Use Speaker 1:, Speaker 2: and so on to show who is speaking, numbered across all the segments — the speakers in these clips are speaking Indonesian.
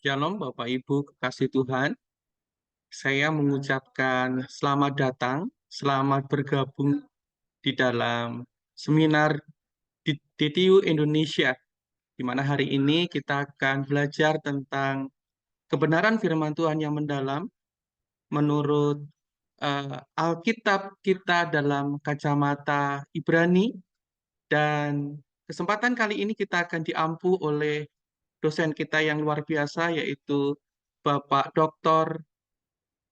Speaker 1: Shalom Bapak Ibu kekasih Tuhan, saya mengucapkan selamat datang, selamat bergabung di dalam seminar DTU Indonesia, di mana hari ini kita akan belajar tentang kebenaran firman Tuhan yang mendalam menurut Alkitab kita dalam kacamata Ibrani, dan kesempatan kali ini kita akan diampu oleh dosen kita yang luar biasa, yaitu Bapak Dr.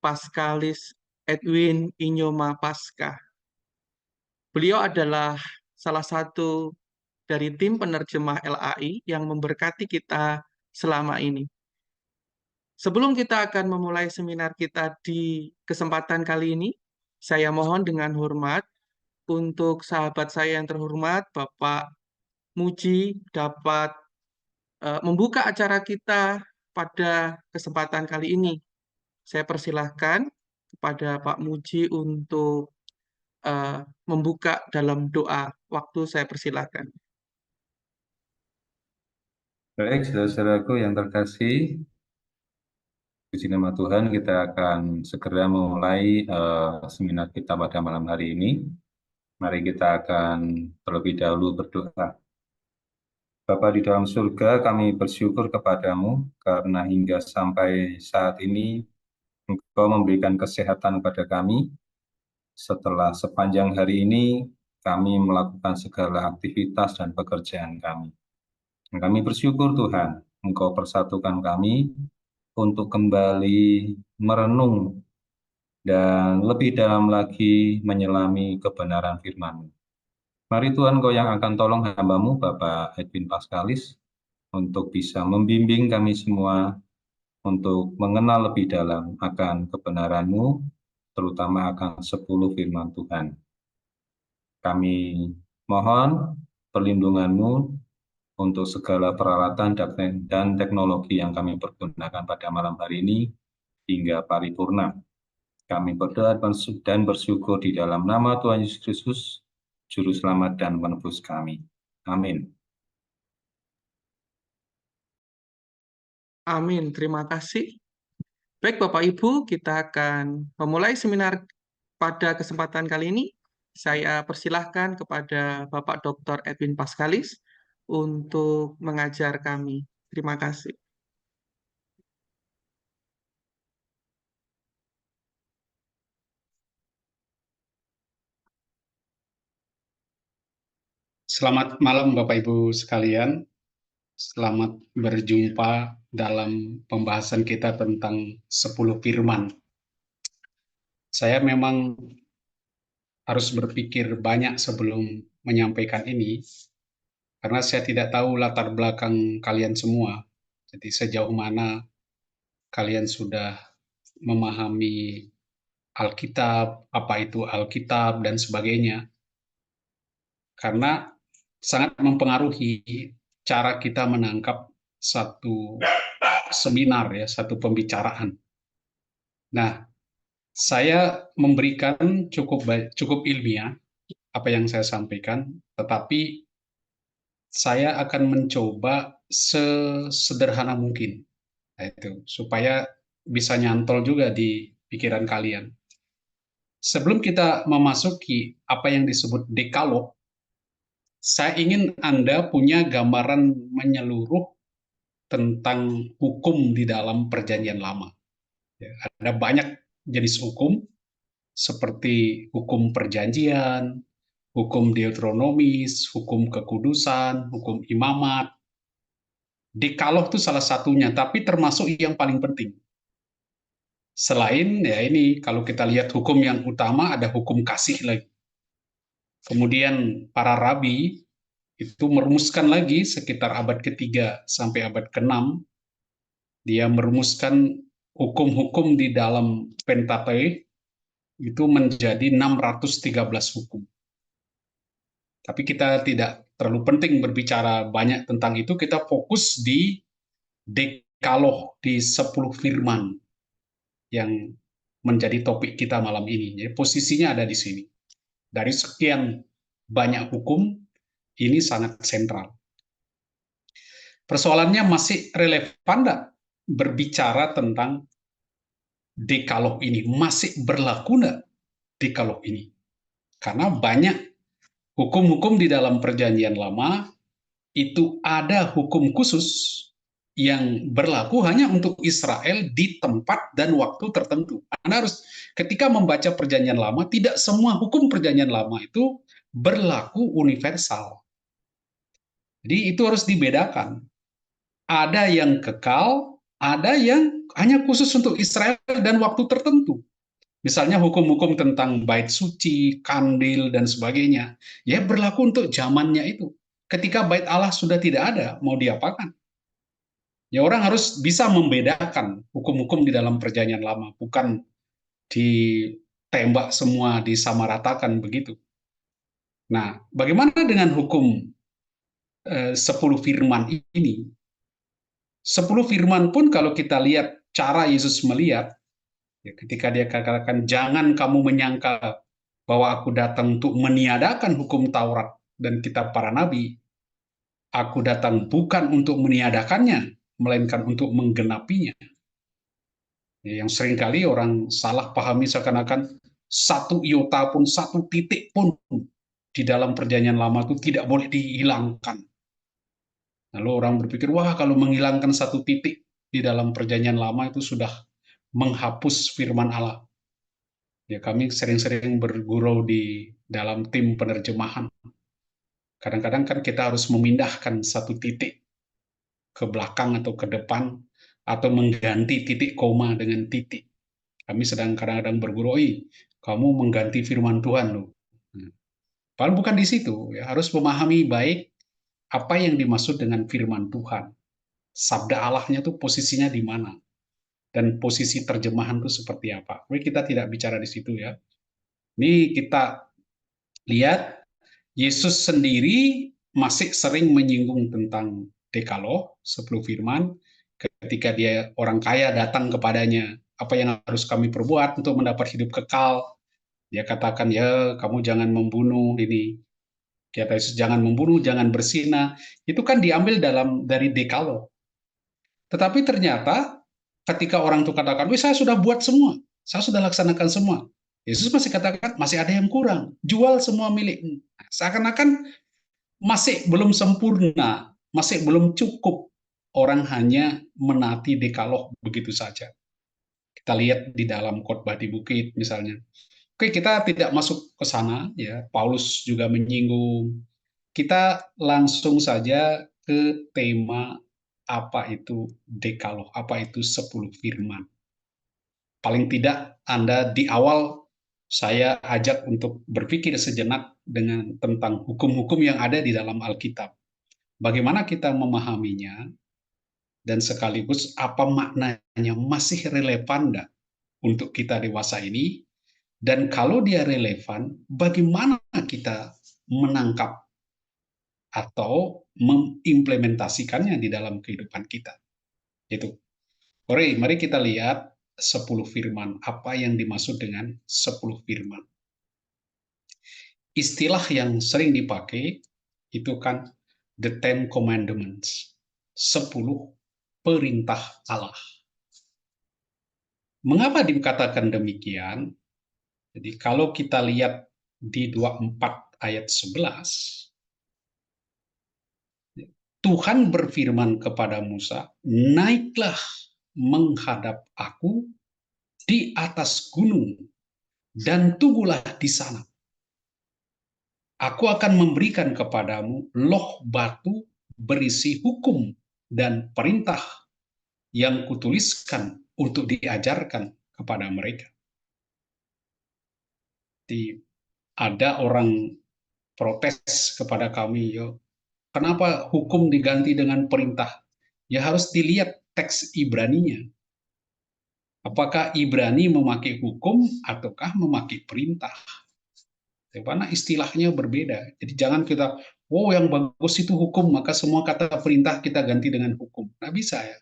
Speaker 1: Paskalis Edwin Inyoma Paskah. Beliau adalah salah satu dari tim penerjemah LAI yang memberkati kita selama ini. Sebelum kita akan memulai seminar kita di kesempatan kali ini, saya mohon dengan hormat untuk sahabat saya yang terhormat, Bapak Muji, dapat membuka acara kita pada kesempatan kali ini. Saya persilahkan kepada Pak Muji untuk membuka dalam doa. Waktu saya persilahkan.
Speaker 2: Baik, saudara-saudaraku yang terkasih, puji nama Tuhan, kita akan segera memulai seminar kita pada malam hari ini. Mari kita akan terlebih dahulu berdoa. Bapa di dalam surga, kami bersyukur kepadamu karena hingga sampai saat ini Engkau memberikan kesehatan kepada kami. Setelah sepanjang hari ini, kami melakukan segala aktivitas dan pekerjaan kami. Kami bersyukur Tuhan, Engkau persatukan kami untuk kembali merenung dan lebih dalam lagi menyelami kebenaran firman-Mu. Mari Tuhan, Engkau yang akan tolong hamba-Mu, Bapak Edwin Paskalis, untuk bisa membimbing kami semua untuk mengenal lebih dalam akan kebenaran-Mu, terutama akan 10 firman Tuhan. Kami mohon perlindungan-Mu untuk segala peralatan dan teknologi yang kami pergunakan pada malam hari ini hingga paripurna. Kami berdoa dan bersyukur di dalam nama Tuhan Yesus Kristus, Juru Selamat dan Penebus kami. Amin.
Speaker 1: Amin. Terima kasih. Baik Bapak Ibu, kita akan memulai seminar pada kesempatan kali ini. Saya persilahkan kepada Bapak Dr. Edwin Paskalis untuk mengajar kami. Terima kasih.
Speaker 3: Selamat malam Bapak Ibu sekalian. Selamat berjumpa dalam pembahasan kita tentang 10 firman. Saya memang harus berpikir banyak sebelum menyampaikan ini, karena saya tidak tahu latar belakang kalian semua. Jadi sejauh mana kalian sudah memahami Alkitab, apa itu Alkitab, dan sebagainya. Karena sangat mempengaruhi cara kita menangkap satu seminar, ya, satu pembicaraan. Nah, saya memberikan cukup ilmiah apa yang saya sampaikan, tetapi saya akan mencoba sesederhana mungkin, itu supaya bisa nyantol juga di pikiran kalian. Sebelum kita memasuki apa yang disebut dekalog, saya ingin Anda punya gambaran menyeluruh tentang hukum di dalam Perjanjian Lama. Ya, ada banyak jenis hukum, seperti hukum perjanjian, hukum Deuteronomis, hukum kekudusan, hukum imamat. Dekalog itu salah satunya, tapi termasuk yang paling penting. Selain ya ini, kalau kita lihat hukum yang utama, ada hukum kasih lagi. Kemudian para rabi itu merumuskan lagi sekitar abad ketiga sampai abad ke-6, dia merumuskan hukum-hukum di dalam Pentateuch itu menjadi 613 hukum. Tapi kita tidak terlalu penting berbicara banyak tentang itu, kita fokus di Dekalog, di 10 firman yang menjadi topik kita malam ini. Jadi posisinya ada di sini. Dari sekian banyak hukum, ini sangat sentral. Persoalannya masih relevan enggak berbicara tentang dekalog ini. Masih berlaku nggak dekalog ini? Karena banyak hukum-hukum di dalam Perjanjian Lama itu ada hukum khusus yang berlaku hanya untuk Israel di tempat dan waktu tertentu. Anda harus ketika membaca Perjanjian Lama, tidak semua hukum Perjanjian Lama itu berlaku universal. Jadi itu harus dibedakan. Ada yang kekal, ada yang hanya khusus untuk Israel dan waktu tertentu. Misalnya hukum-hukum tentang bait suci, kandil, dan sebagainya, ya berlaku untuk zamannya itu. Ketika bait Allah sudah tidak ada, mau diapakan? Ya orang harus bisa membedakan hukum-hukum di dalam Perjanjian Lama, bukan ditembak semua, disamaratakan begitu. Nah, bagaimana dengan hukum 10 firman ini? 10 firman pun kalau kita lihat cara Yesus melihat, ya, ketika dia katakan, jangan kamu menyangka bahwa aku datang untuk meniadakan hukum Taurat dan kitab para nabi. Aku datang bukan untuk meniadakannya, melainkan untuk menggenapinya. Ya, yang seringkali orang salah pahami seakan-akan satu iota pun, satu titik pun di dalam Perjanjian Lama itu tidak boleh dihilangkan. Lalu orang berpikir, wah kalau menghilangkan satu titik di dalam Perjanjian Lama itu sudah menghapus firman Allah. Ya, kami sering-sering bergurau di dalam tim penerjemahan. Kadang-kadang kan kita harus memindahkan satu titik ke belakang atau ke depan, atau mengganti titik koma dengan titik. Kami sedang kadang-kadang bergurau, kamu mengganti firman Tuhan loh. Padahal bukan di situ, ya, harus memahami baik apa yang dimaksud dengan firman Tuhan. Sabda Allahnya itu posisinya di mana? Dan posisi terjemahan itu seperti apa? Jadi kita tidak bicara di situ ya. Ini kita lihat Yesus sendiri masih sering menyinggung tentang Dekalog, 10 firman, ketika dia orang kaya datang kepadanya, apa yang harus kami perbuat untuk mendapat hidup kekal? Dia katakan, ya kamu jangan membunuh ini. Kata Yesus, jangan membunuh, jangan berzina. Itu kan diambil dari Dekalog. Tetapi ternyata ketika orang itu katakan, saya sudah buat semua, saya sudah laksanakan semua. Yesus masih katakan, masih ada yang kurang. Jual semua milikmu. Seakan-akan masih belum sempurna, masih belum cukup orang hanya menaati Dekalog begitu saja. Kita lihat di dalam khotbah di bukit misalnya. Oke, kita tidak masuk ke sana ya. Paulus juga menyinggung. Kita langsung saja ke tema apa itu Dekalog, apa itu 10 firman. Paling tidak Anda di awal saya ajak untuk berpikir sejenak tentang hukum-hukum yang ada di dalam Alkitab. Bagaimana kita memahaminya, dan sekaligus apa maknanya, masih relevan enggak untuk kita dewasa ini, dan kalau dia relevan, bagaimana kita menangkap atau mengimplementasikannya di dalam kehidupan kita. Itu. Mari kita lihat 10 firman. Apa yang dimaksud dengan 10 firman? Istilah yang sering dipakai itu kan the Ten Commandments, 10 perintah Allah. Mengapa dikatakan demikian? Jadi kalau kita lihat di 24 ayat 11, Tuhan berfirman kepada Musa, naiklah menghadap aku di atas gunung dan tunggulah di sana. Aku akan memberikan kepadamu loh batu berisi hukum dan perintah yang kutuliskan untuk diajarkan kepada mereka. Ada orang protes kepada kami, kenapa hukum diganti dengan perintah? Ya harus dilihat teks Ibraninya. Apakah Ibrani memakai hukum ataukah memakai perintah? Karena istilahnya berbeda. Jadi jangan kita, yang bagus itu hukum, maka semua kata perintah kita ganti dengan hukum. Nggak bisa ya.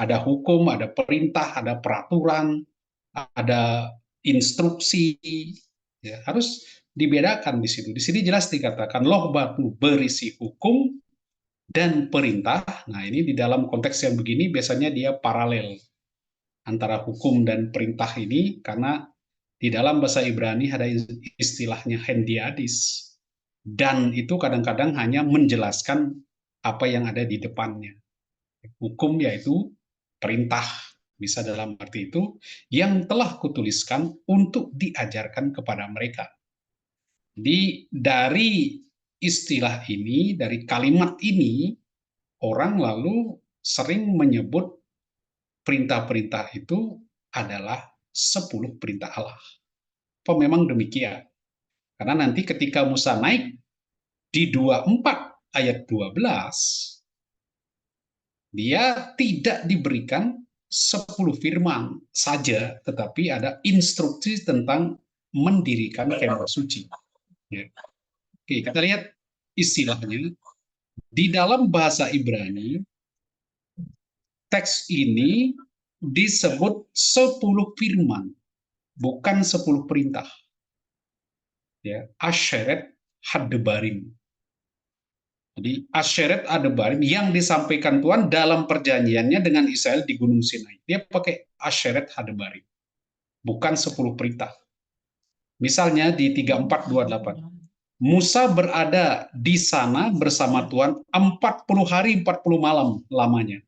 Speaker 3: Ada hukum, ada perintah, ada peraturan, ada instruksi. Ya, harus dibedakan di situ. Di sini jelas dikatakan, loh batu berisi hukum dan perintah. Nah, ini di dalam konteks yang begini biasanya dia paralel antara hukum dan perintah ini, karena di dalam bahasa Ibrani ada istilahnya hendiadis. Dan itu kadang-kadang hanya menjelaskan apa yang ada di depannya. Hukum yaitu perintah, bisa dalam arti itu, yang telah kutuliskan untuk diajarkan kepada mereka. Dari istilah ini, dari kalimat ini, orang lalu sering menyebut perintah-perintah itu adalah 10 perintah Allah. Apa memang demikian? Karena nanti ketika Musa naik di 24 ayat 12, dia tidak diberikan 10 firman saja, tetapi ada instruksi tentang mendirikan kemah suci. Ya. Oke, kita lihat istilahnya. Di dalam bahasa Ibrani, teks ini disebut 10 firman, bukan 10 perintah. Ya, Asheret Hadebarim. Jadi Asheret Hadebarim yang disampaikan Tuhan dalam perjanjiannya dengan Israel di Gunung Sinai. Dia pakai Asheret Hadebarim, bukan 10 perintah. Misalnya di 3428, Musa berada di sana bersama Tuhan 40 hari 40 malam lamanya.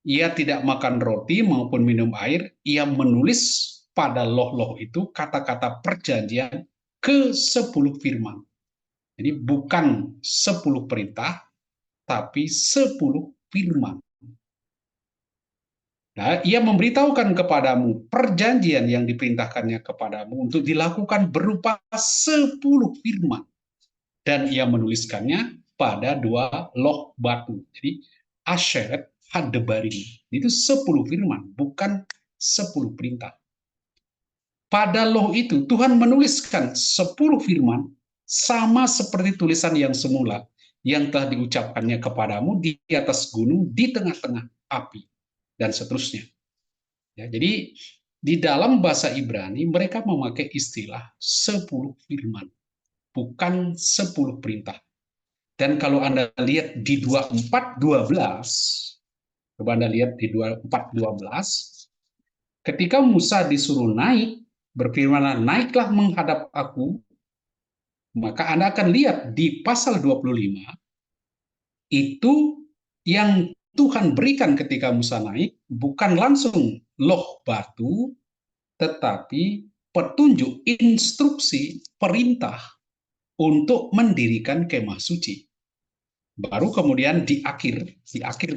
Speaker 3: Ia tidak makan roti maupun minum air, ia menulis pada loh-loh itu kata-kata perjanjian ke-10 firman. Jadi bukan 10 perintah, tapi 10 firman. Nah, ia memberitahukan kepadamu perjanjian yang diperintahkannya kepadamu untuk dilakukan berupa 10 firman. Dan ia menuliskannya pada 2 loh batu. Jadi Asheret Hadebarim. Itu 10 firman, bukan 10 perintah. Pada loh itu Tuhan menuliskan 10 firman sama seperti tulisan yang semula yang telah diucapkannya kepadamu di atas gunung di tengah-tengah api dan seterusnya. Ya, jadi di dalam bahasa Ibrani mereka memakai istilah 10 firman, bukan 10 perintah. Dan kalau Anda lihat di 24:12, coba Anda lihat di 24:12, ketika Musa disuruh naik, berfirman, naiklah menghadap aku, maka Anda akan lihat di pasal 25, itu yang Tuhan berikan ketika Musa naik, bukan langsung loh batu, tetapi petunjuk, instruksi, perintah untuk mendirikan kemah suci. Baru kemudian di akhir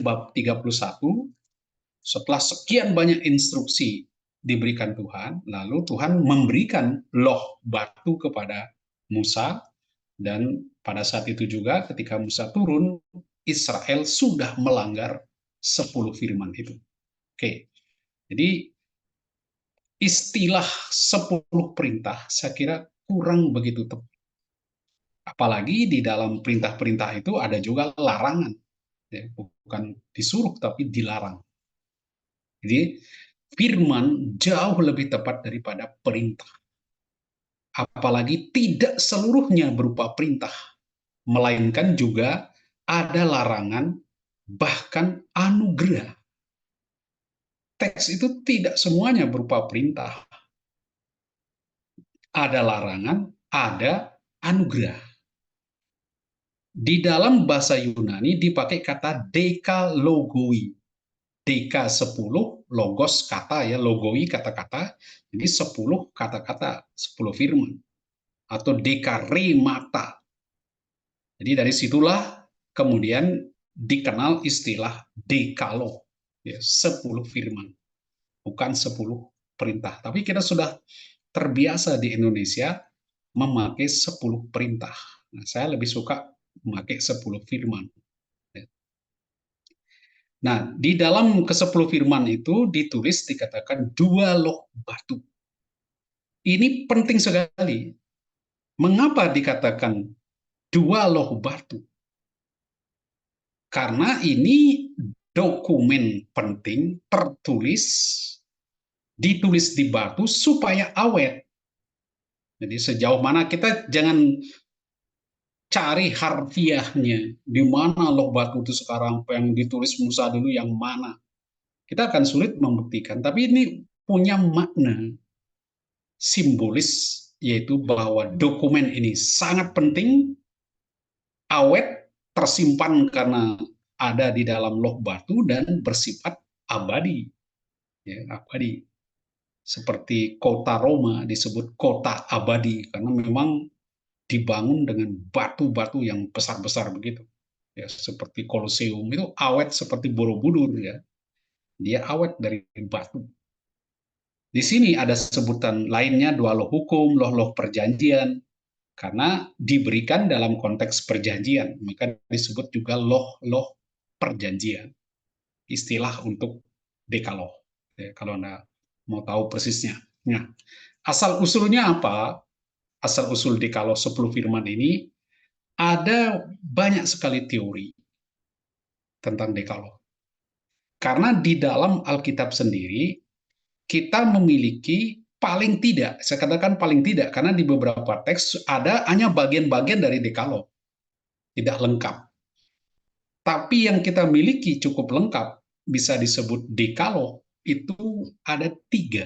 Speaker 3: bab 31, setelah sekian banyak instruksi diberikan Tuhan, lalu Tuhan memberikan loh batu kepada Musa, dan pada saat itu juga ketika Musa turun, Israel sudah melanggar 10 firman itu. Oke, jadi istilah 10 perintah saya kira kurang begitu tepat. Apalagi di dalam perintah-perintah itu ada juga larangan. Ya, bukan disuruh tapi dilarang. Jadi firman jauh lebih tepat daripada perintah. Apalagi tidak seluruhnya berupa perintah, melainkan juga ada larangan, bahkan anugerah. Teks itu tidak semuanya berupa perintah. Ada larangan, ada anugerah. Di dalam bahasa Yunani dipakai kata dekalogoi. Deka 10, logos kata ya, logoi kata-kata, jadi 10 kata-kata, 10 firman. Atau dekaremata. Jadi dari situlah kemudian dikenal istilah dekalo, ya, 10 firman, bukan 10 perintah. Tapi kita sudah terbiasa di Indonesia memakai 10 perintah. Nah, saya lebih suka memakai 10 firman. Nah, di dalam ke-10 firman itu ditulis dikatakan 2 loh batu. Ini penting sekali. Mengapa dikatakan 2 loh batu? Karena ini dokumen penting, tertulis, ditulis di batu supaya awet. Jadi sejauh mana kita jangan cari harfiahnya, di mana loh batu itu sekarang, yang ditulis Musa dulu yang mana. Kita akan sulit membuktikan, tapi ini punya makna simbolis, yaitu bahwa dokumen ini sangat penting, awet, tersimpan karena ada di dalam loh batu, dan bersifat abadi. Ya, abadi. Seperti kota Roma disebut kota abadi, karena memang dibangun dengan batu-batu yang besar-besar begitu. Ya, seperti Kolosium itu awet seperti Borobudur, ya. Dia awet dari batu. Di sini ada sebutan lainnya, dua loh hukum, loh-loh perjanjian, karena diberikan dalam konteks perjanjian, maka disebut juga loh-loh perjanjian. Istilah untuk dekaloh, ya, kalau Anda mau tahu persisnya. Nah, asal usulnya apa? Asal usul dekaloh 10 firman ini, ada banyak sekali teori tentang dekaloh. Karena di dalam Alkitab sendiri, kita memiliki paling tidak, saya katakan paling tidak, karena di beberapa teks ada hanya bagian-bagian dari dekaloh, tidak lengkap. Tapi yang kita miliki cukup lengkap, bisa disebut dekaloh, itu ada 3.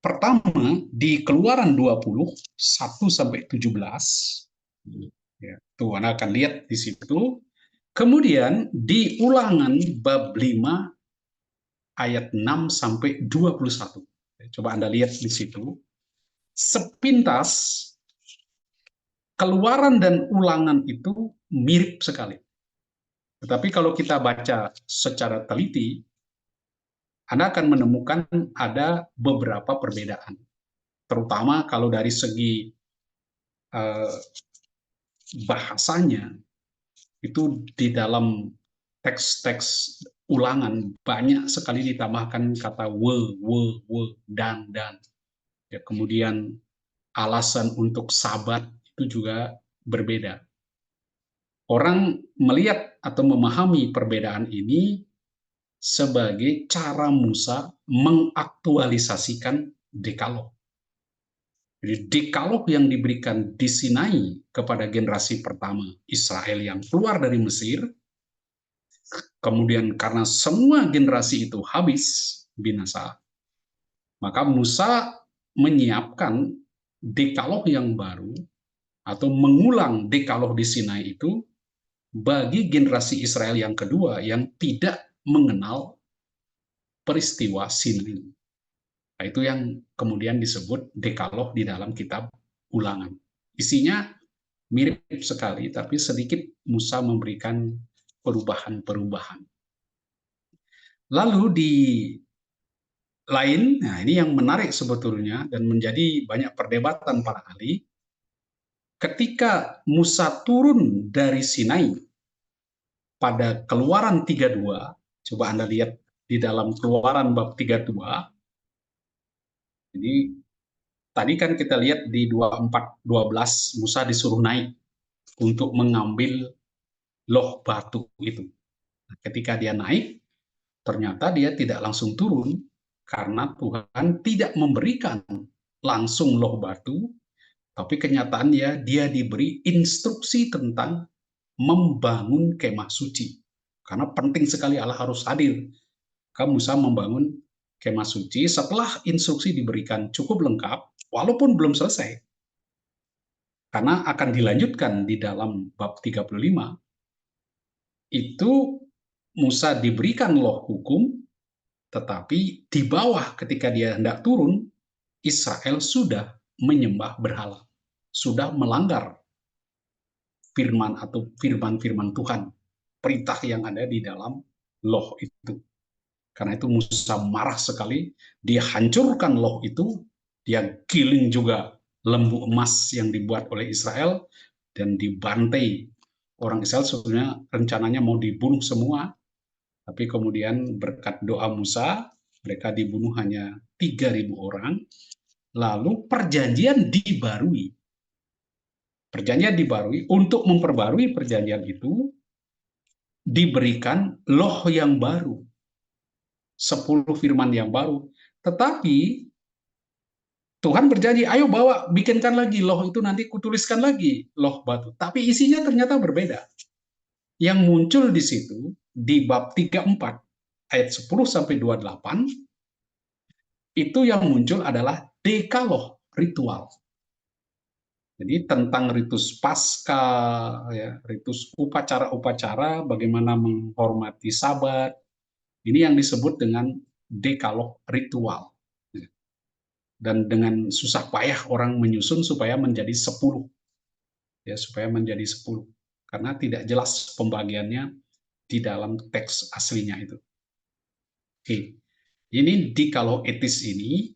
Speaker 3: Pertama, di Keluaran 20, 1-17, ya, tuh Anda akan lihat di situ. Kemudian di Ulangan bab 5 ayat 6-21. Coba Anda lihat di situ. Sepintas Keluaran dan Ulangan itu mirip sekali. Tetapi kalau kita baca secara teliti, Anda akan menemukan ada beberapa perbedaan. Terutama kalau dari segi bahasanya, itu di dalam teks-teks Ulangan banyak sekali ditambahkan kata dan. Ya, kemudian alasan untuk sabat itu juga berbeda. Orang melihat atau memahami perbedaan ini sebagai cara Musa mengaktualisasikan dekaloh. Jadi dekaloh yang diberikan di Sinai kepada generasi pertama Israel yang keluar dari Mesir, kemudian karena semua generasi itu habis binasa, maka Musa menyiapkan dekaloh yang baru atau mengulang dekaloh di Sinai itu bagi generasi Israel yang kedua yang tidak mengenal peristiwa Sinai. Nah, itu yang kemudian disebut dekaloh di dalam kitab Ulangan. Isinya mirip sekali, tapi sedikit Musa memberikan perubahan-perubahan. Lalu di lain, nah ini yang menarik sebetulnya dan menjadi banyak perdebatan para ahli, ketika Musa turun dari Sinai pada Keluaran 32, coba Anda lihat di dalam Keluaran bab 32, jadi tadi kan kita lihat di 24:12 Musa disuruh naik untuk mengambil loh batu itu. Nah, ketika dia naik, ternyata dia tidak langsung turun karena Tuhan tidak memberikan langsung loh batu, tapi kenyataannya dia diberi instruksi tentang membangun kemah suci. Karena penting sekali Allah harus hadir. Maka Musa membangun kemah suci setelah instruksi diberikan cukup lengkap, walaupun belum selesai. Karena akan dilanjutkan di dalam bab 35, itu Musa diberikan loh hukum, tetapi di bawah ketika dia hendak turun, Israel sudah menyembah berhala, sudah melanggar firman atau firman-firman Tuhan, perintah yang ada di dalam loh itu. Karena itu Musa marah sekali, dia hancurkan loh itu, dia giling juga lembu emas yang dibuat oleh Israel, dan dibantai. Orang Israel sebenarnya rencananya mau dibunuh semua, tapi kemudian berkat doa Musa, mereka dibunuh hanya 3.000 orang, lalu perjanjian dibarui. Perjanjian dibarui, untuk memperbarui perjanjian itu, diberikan loh yang baru, 10 firman yang baru. Tetapi Tuhan berjanji, ayo bawa, bikinkan lagi loh itu, nanti kutuliskan lagi loh batu. Tapi isinya ternyata berbeda. Yang muncul di situ, di bab 34, ayat 10-28, itu yang muncul adalah dekaloh ritual. Jadi tentang ritus Paskah, ya, ritus upacara-upacara, bagaimana menghormati Sabat, ini yang disebut dengan dekaloh ritual. Dan dengan susah payah orang menyusun supaya menjadi 10, ya, supaya menjadi 10, karena tidak jelas pembagiannya di dalam teks aslinya itu. Oke, ini dekaloh etis ini.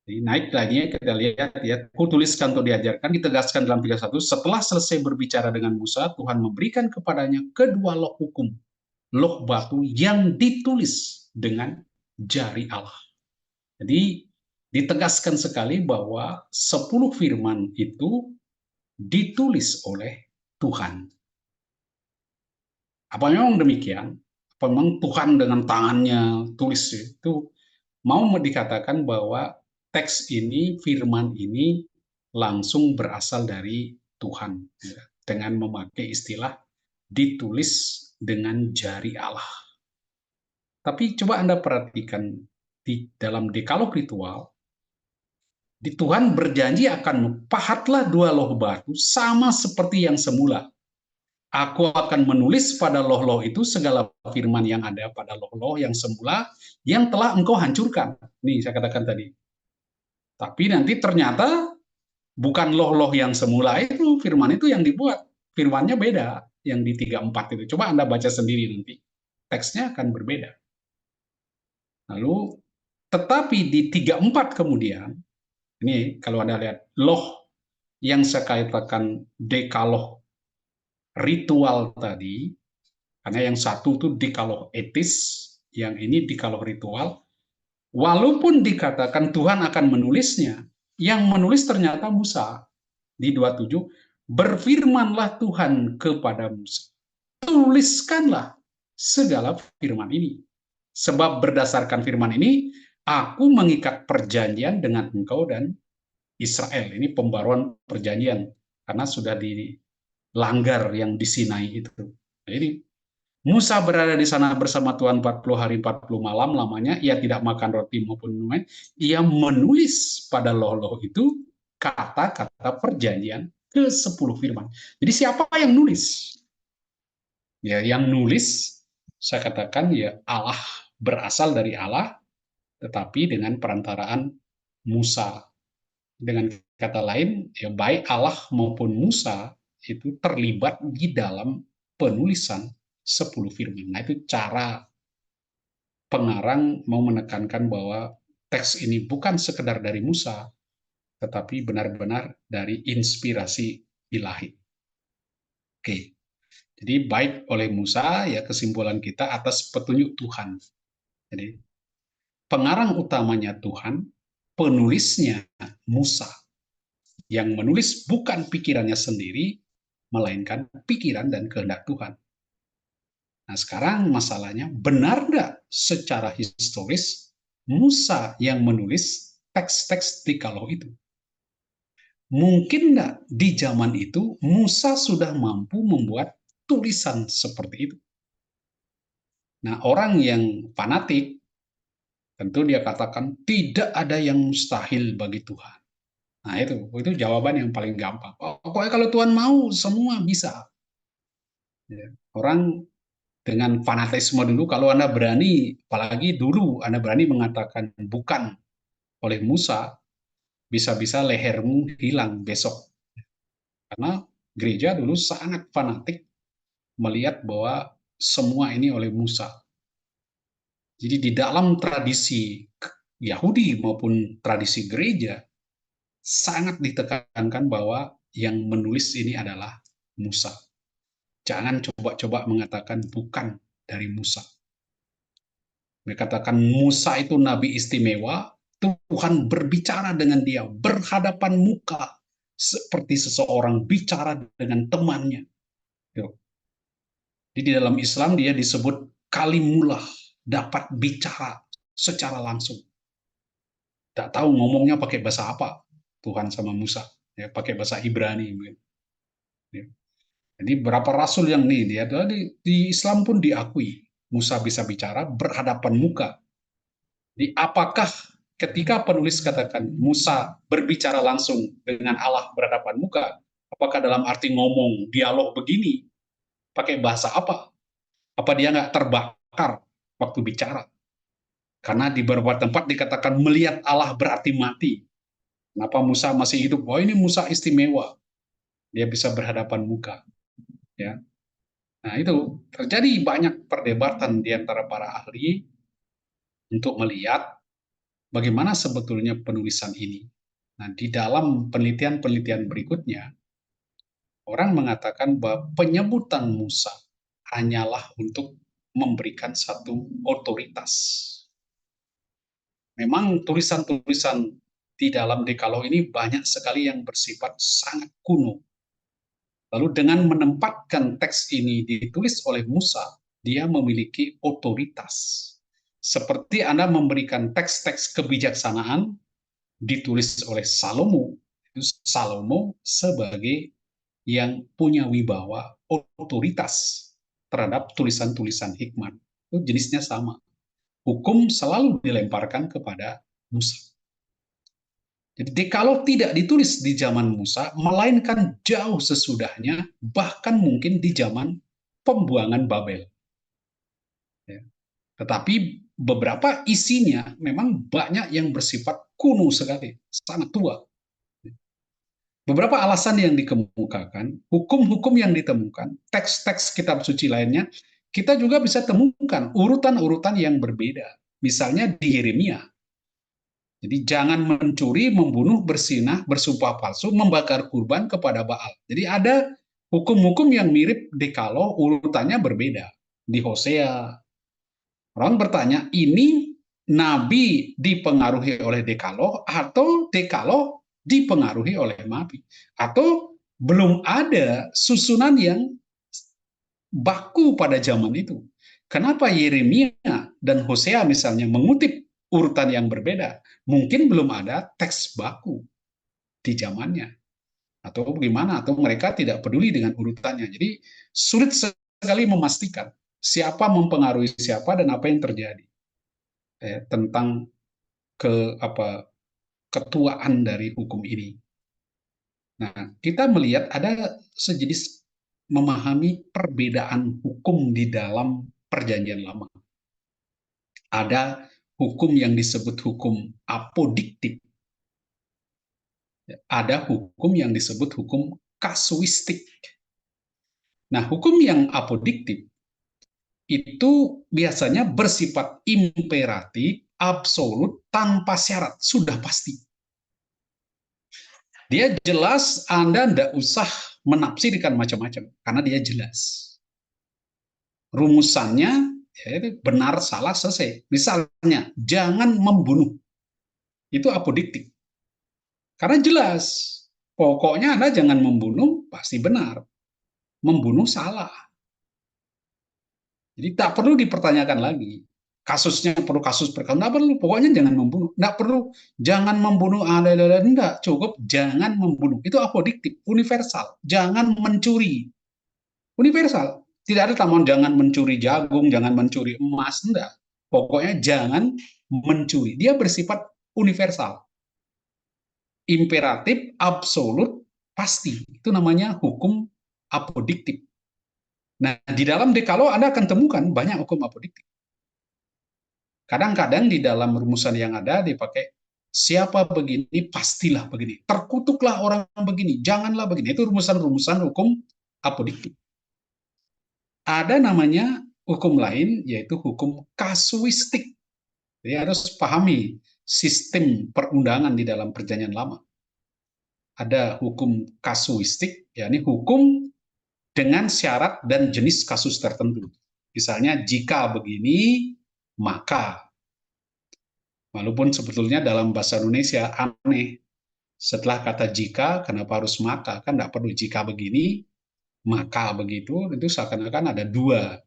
Speaker 3: Jadi naik lagi kita lihat ya, kutuliskan untuk diajarkan, ditegaskan dalam 31, setelah selesai berbicara dengan Musa, Tuhan memberikan kepadanya kedua loh hukum, loh batu yang ditulis dengan jari Allah. Jadi ditegaskan sekali bahwa 10 firman itu ditulis oleh Tuhan. Apa memang demikian? Apa memang Tuhan dengan tangannya tulis itu? Mau dikatakan bahwa teks ini, firman ini langsung berasal dari Tuhan, ya, dengan memakai istilah ditulis dengan jari Allah. Tapi coba Anda perhatikan di dalam dekaloh ritual, di Tuhan berjanji akan pahatlah 2 loh batu sama seperti yang semula. Aku akan menulis pada loh-loh itu segala firman yang ada pada loh-loh yang semula yang telah engkau hancurkan. Nih saya katakan tadi. Tapi nanti ternyata bukan loh-loh yang semula itu, firman itu yang dibuat. Firmannya beda yang di 34 itu. Coba Anda baca sendiri nanti. Teksnya akan berbeda. Lalu tetapi di 34 kemudian, ini kalau Anda lihat loh yang saya katakan dekaloh ritual tadi, karena yang satu itu dekaloh etis, yang ini dekaloh ritual, walaupun dikatakan Tuhan akan menulisnya, yang menulis ternyata Musa. Di 27, berfirmanlah Tuhan kepada Musa, tuliskanlah segala firman ini. Sebab berdasarkan firman ini, aku mengikat perjanjian dengan engkau dan Israel. Ini pembaruan perjanjian, karena sudah dilanggar yang di Sinai itu. Jadi Musa berada di sana bersama Tuhan 40 hari 40 malam lamanya, ia tidak makan roti maupun minuman, ia menulis pada loh-loh itu kata-kata perjanjian ke-10 firman. Jadi siapa yang nulis? Ya, yang nulis saya katakan ya Allah, berasal dari Allah, tetapi dengan perantaraan Musa. Dengan kata lain, ya baik Allah maupun Musa itu terlibat di dalam penulisan 10 firman. Nah, itu cara pengarang mau menekankan bahwa teks ini bukan sekedar dari Musa, tetapi benar-benar dari inspirasi ilahi. Oke, jadi baik oleh Musa, ya kesimpulan kita atas petunjuk Tuhan. Jadi pengarang utamanya Tuhan, penulisnya Musa. Yang menulis bukan pikirannya sendiri, melainkan pikiran dan kehendak Tuhan. Nah sekarang masalahnya, benar nggak secara historis Musa yang menulis teks-teks dekaloh itu? Mungkin nggak di zaman itu Musa sudah mampu membuat tulisan seperti itu? Nah orang yang fanatik, tentu dia katakan tidak ada yang mustahil bagi Tuhan. Nah itu jawaban yang paling gampang. Pokoknya kalau Tuhan mau semua bisa. Orang dengan fanatisme dulu, kalau Anda berani, apalagi dulu Anda berani mengatakan bukan oleh Musa, bisa-bisa lehermu hilang besok. Karena gereja dulu sangat fanatik melihat bahwa semua ini oleh Musa. Jadi di dalam tradisi Yahudi maupun tradisi gereja, sangat ditekankan bahwa yang menulis ini adalah Musa. Jangan coba-coba mengatakan bukan dari Musa. Mereka katakan Musa itu nabi istimewa, Tuhan berbicara dengan dia, berhadapan muka, seperti seseorang bicara dengan temannya. Jadi di dalam Islam dia disebut kalimullah, dapat bicara secara langsung. Tak tahu ngomongnya pakai bahasa apa Tuhan sama Musa, ya, pakai bahasa Ibrani. Ya. Jadi berapa rasul yang dia di Islam pun diakui Musa bisa bicara berhadapan muka. Jadi apakah ketika penulis katakan Musa berbicara langsung dengan Allah berhadapan muka, apakah dalam arti ngomong dialog begini pakai bahasa apa? Apa dia nggak terbakar waktu bicara? Karena di beberapa tempat dikatakan melihat Allah berarti mati. Kenapa Musa masih hidup? Oh, ini Musa istimewa. Dia bisa berhadapan muka. Ya. Nah, itu terjadi banyak perdebatan di antara para ahli untuk melihat bagaimana sebetulnya penulisan ini. Nah, di dalam penelitian-penelitian berikutnya, orang mengatakan bahwa penyebutan Musa hanyalah untuk memberikan satu otoritas. Memang tulisan-tulisan di dalam Dekaloh ini banyak sekali yang bersifat sangat kuno. Lalu dengan menempatkan teks ini ditulis oleh Musa, dia memiliki otoritas. Seperti Anda memberikan teks-teks kebijaksanaan ditulis oleh Salomo. Salomo sebagai yang punya wibawa otoritas terhadap tulisan-tulisan hikmat. Itu jenisnya sama. Hukum selalu dilemparkan kepada Musa. Jadi Dekaloh tidak ditulis di zaman Musa, melainkan jauh sesudahnya, bahkan mungkin di zaman pembuangan Babel. Ya. Tetapi beberapa isinya memang banyak yang bersifat kuno sekali, sangat tua. Beberapa alasan yang dikemukakan, hukum-hukum yang ditemukan, teks-teks kitab suci lainnya, kita juga bisa temukan urutan-urutan yang berbeda. Misalnya di Yeremia. Jadi jangan mencuri, membunuh, berzinah, bersumpah palsu, membakar kurban kepada Baal. Jadi ada hukum-hukum yang mirip Dekaloh, urutannya berbeda. Di Hosea, orang bertanya, ini nabi dipengaruhi oleh Dekaloh atau Dekaloh dipengaruhi oleh nabi? Atau belum ada susunan yang baku pada zaman itu? Kenapa Yeremia dan Hosea misalnya mengutip urutan yang berbeda? Mungkin belum ada teks baku di zamannya. Atau bagaimana? Atau mereka tidak peduli dengan urutannya. Jadi sulit sekali memastikan siapa mempengaruhi siapa dan apa yang terjadi tentang ketuaan dari hukum ini. Nah, kita melihat ada sejenis memahami perbedaan hukum di dalam Perjanjian Lama. Ada hukum yang disebut hukum apodiktik. Ada hukum yang disebut hukum kasuistik. Nah, hukum yang apodiktik itu biasanya bersifat imperatif, absolut, tanpa syarat, sudah pasti. Dia jelas, Anda tidak usah menafsirkan macam-macam, karena dia jelas. Rumusannya benar, salah, selesai. Misalnya, jangan membunuh. Itu apodiktik. Karena jelas, pokoknya Anda jangan membunuh, pasti benar. Membunuh salah. Jadi tak perlu dipertanyakan lagi. Kasusnya perlu kasus per kasus, nggak perlu. Pokoknya jangan membunuh. Nggak perlu, jangan membunuh, enggak. Cukup, jangan membunuh. Itu apodiktik, universal. Jangan mencuri. Universal. Tidak ada tambahan jangan mencuri jagung, jangan mencuri emas, enggak. Pokoknya jangan mencuri. Dia bersifat universal. Imperatif, absolut, pasti. Itu namanya hukum apodiktik. Nah, di dalam Dekaloh Anda akan temukan banyak hukum apodiktik. Kadang-kadang di dalam rumusan yang ada dipakai siapa begini, pastilah begini. Terkutuklah orang begini, janganlah begini. Itu rumusan-rumusan hukum apodiktik. Ada namanya hukum lain, yaitu hukum kasuistik. Jadi harus pahami sistem perundangan di dalam Perjanjian Lama. Ada hukum kasuistik, yakni hukum dengan syarat dan jenis kasus tertentu. Misalnya, jika begini, maka. Walaupun sebetulnya dalam bahasa Indonesia aneh. Setelah kata jika, kenapa harus maka? Kan tidak perlu jika begini, maka begitu. Itu seakan-akan ada dua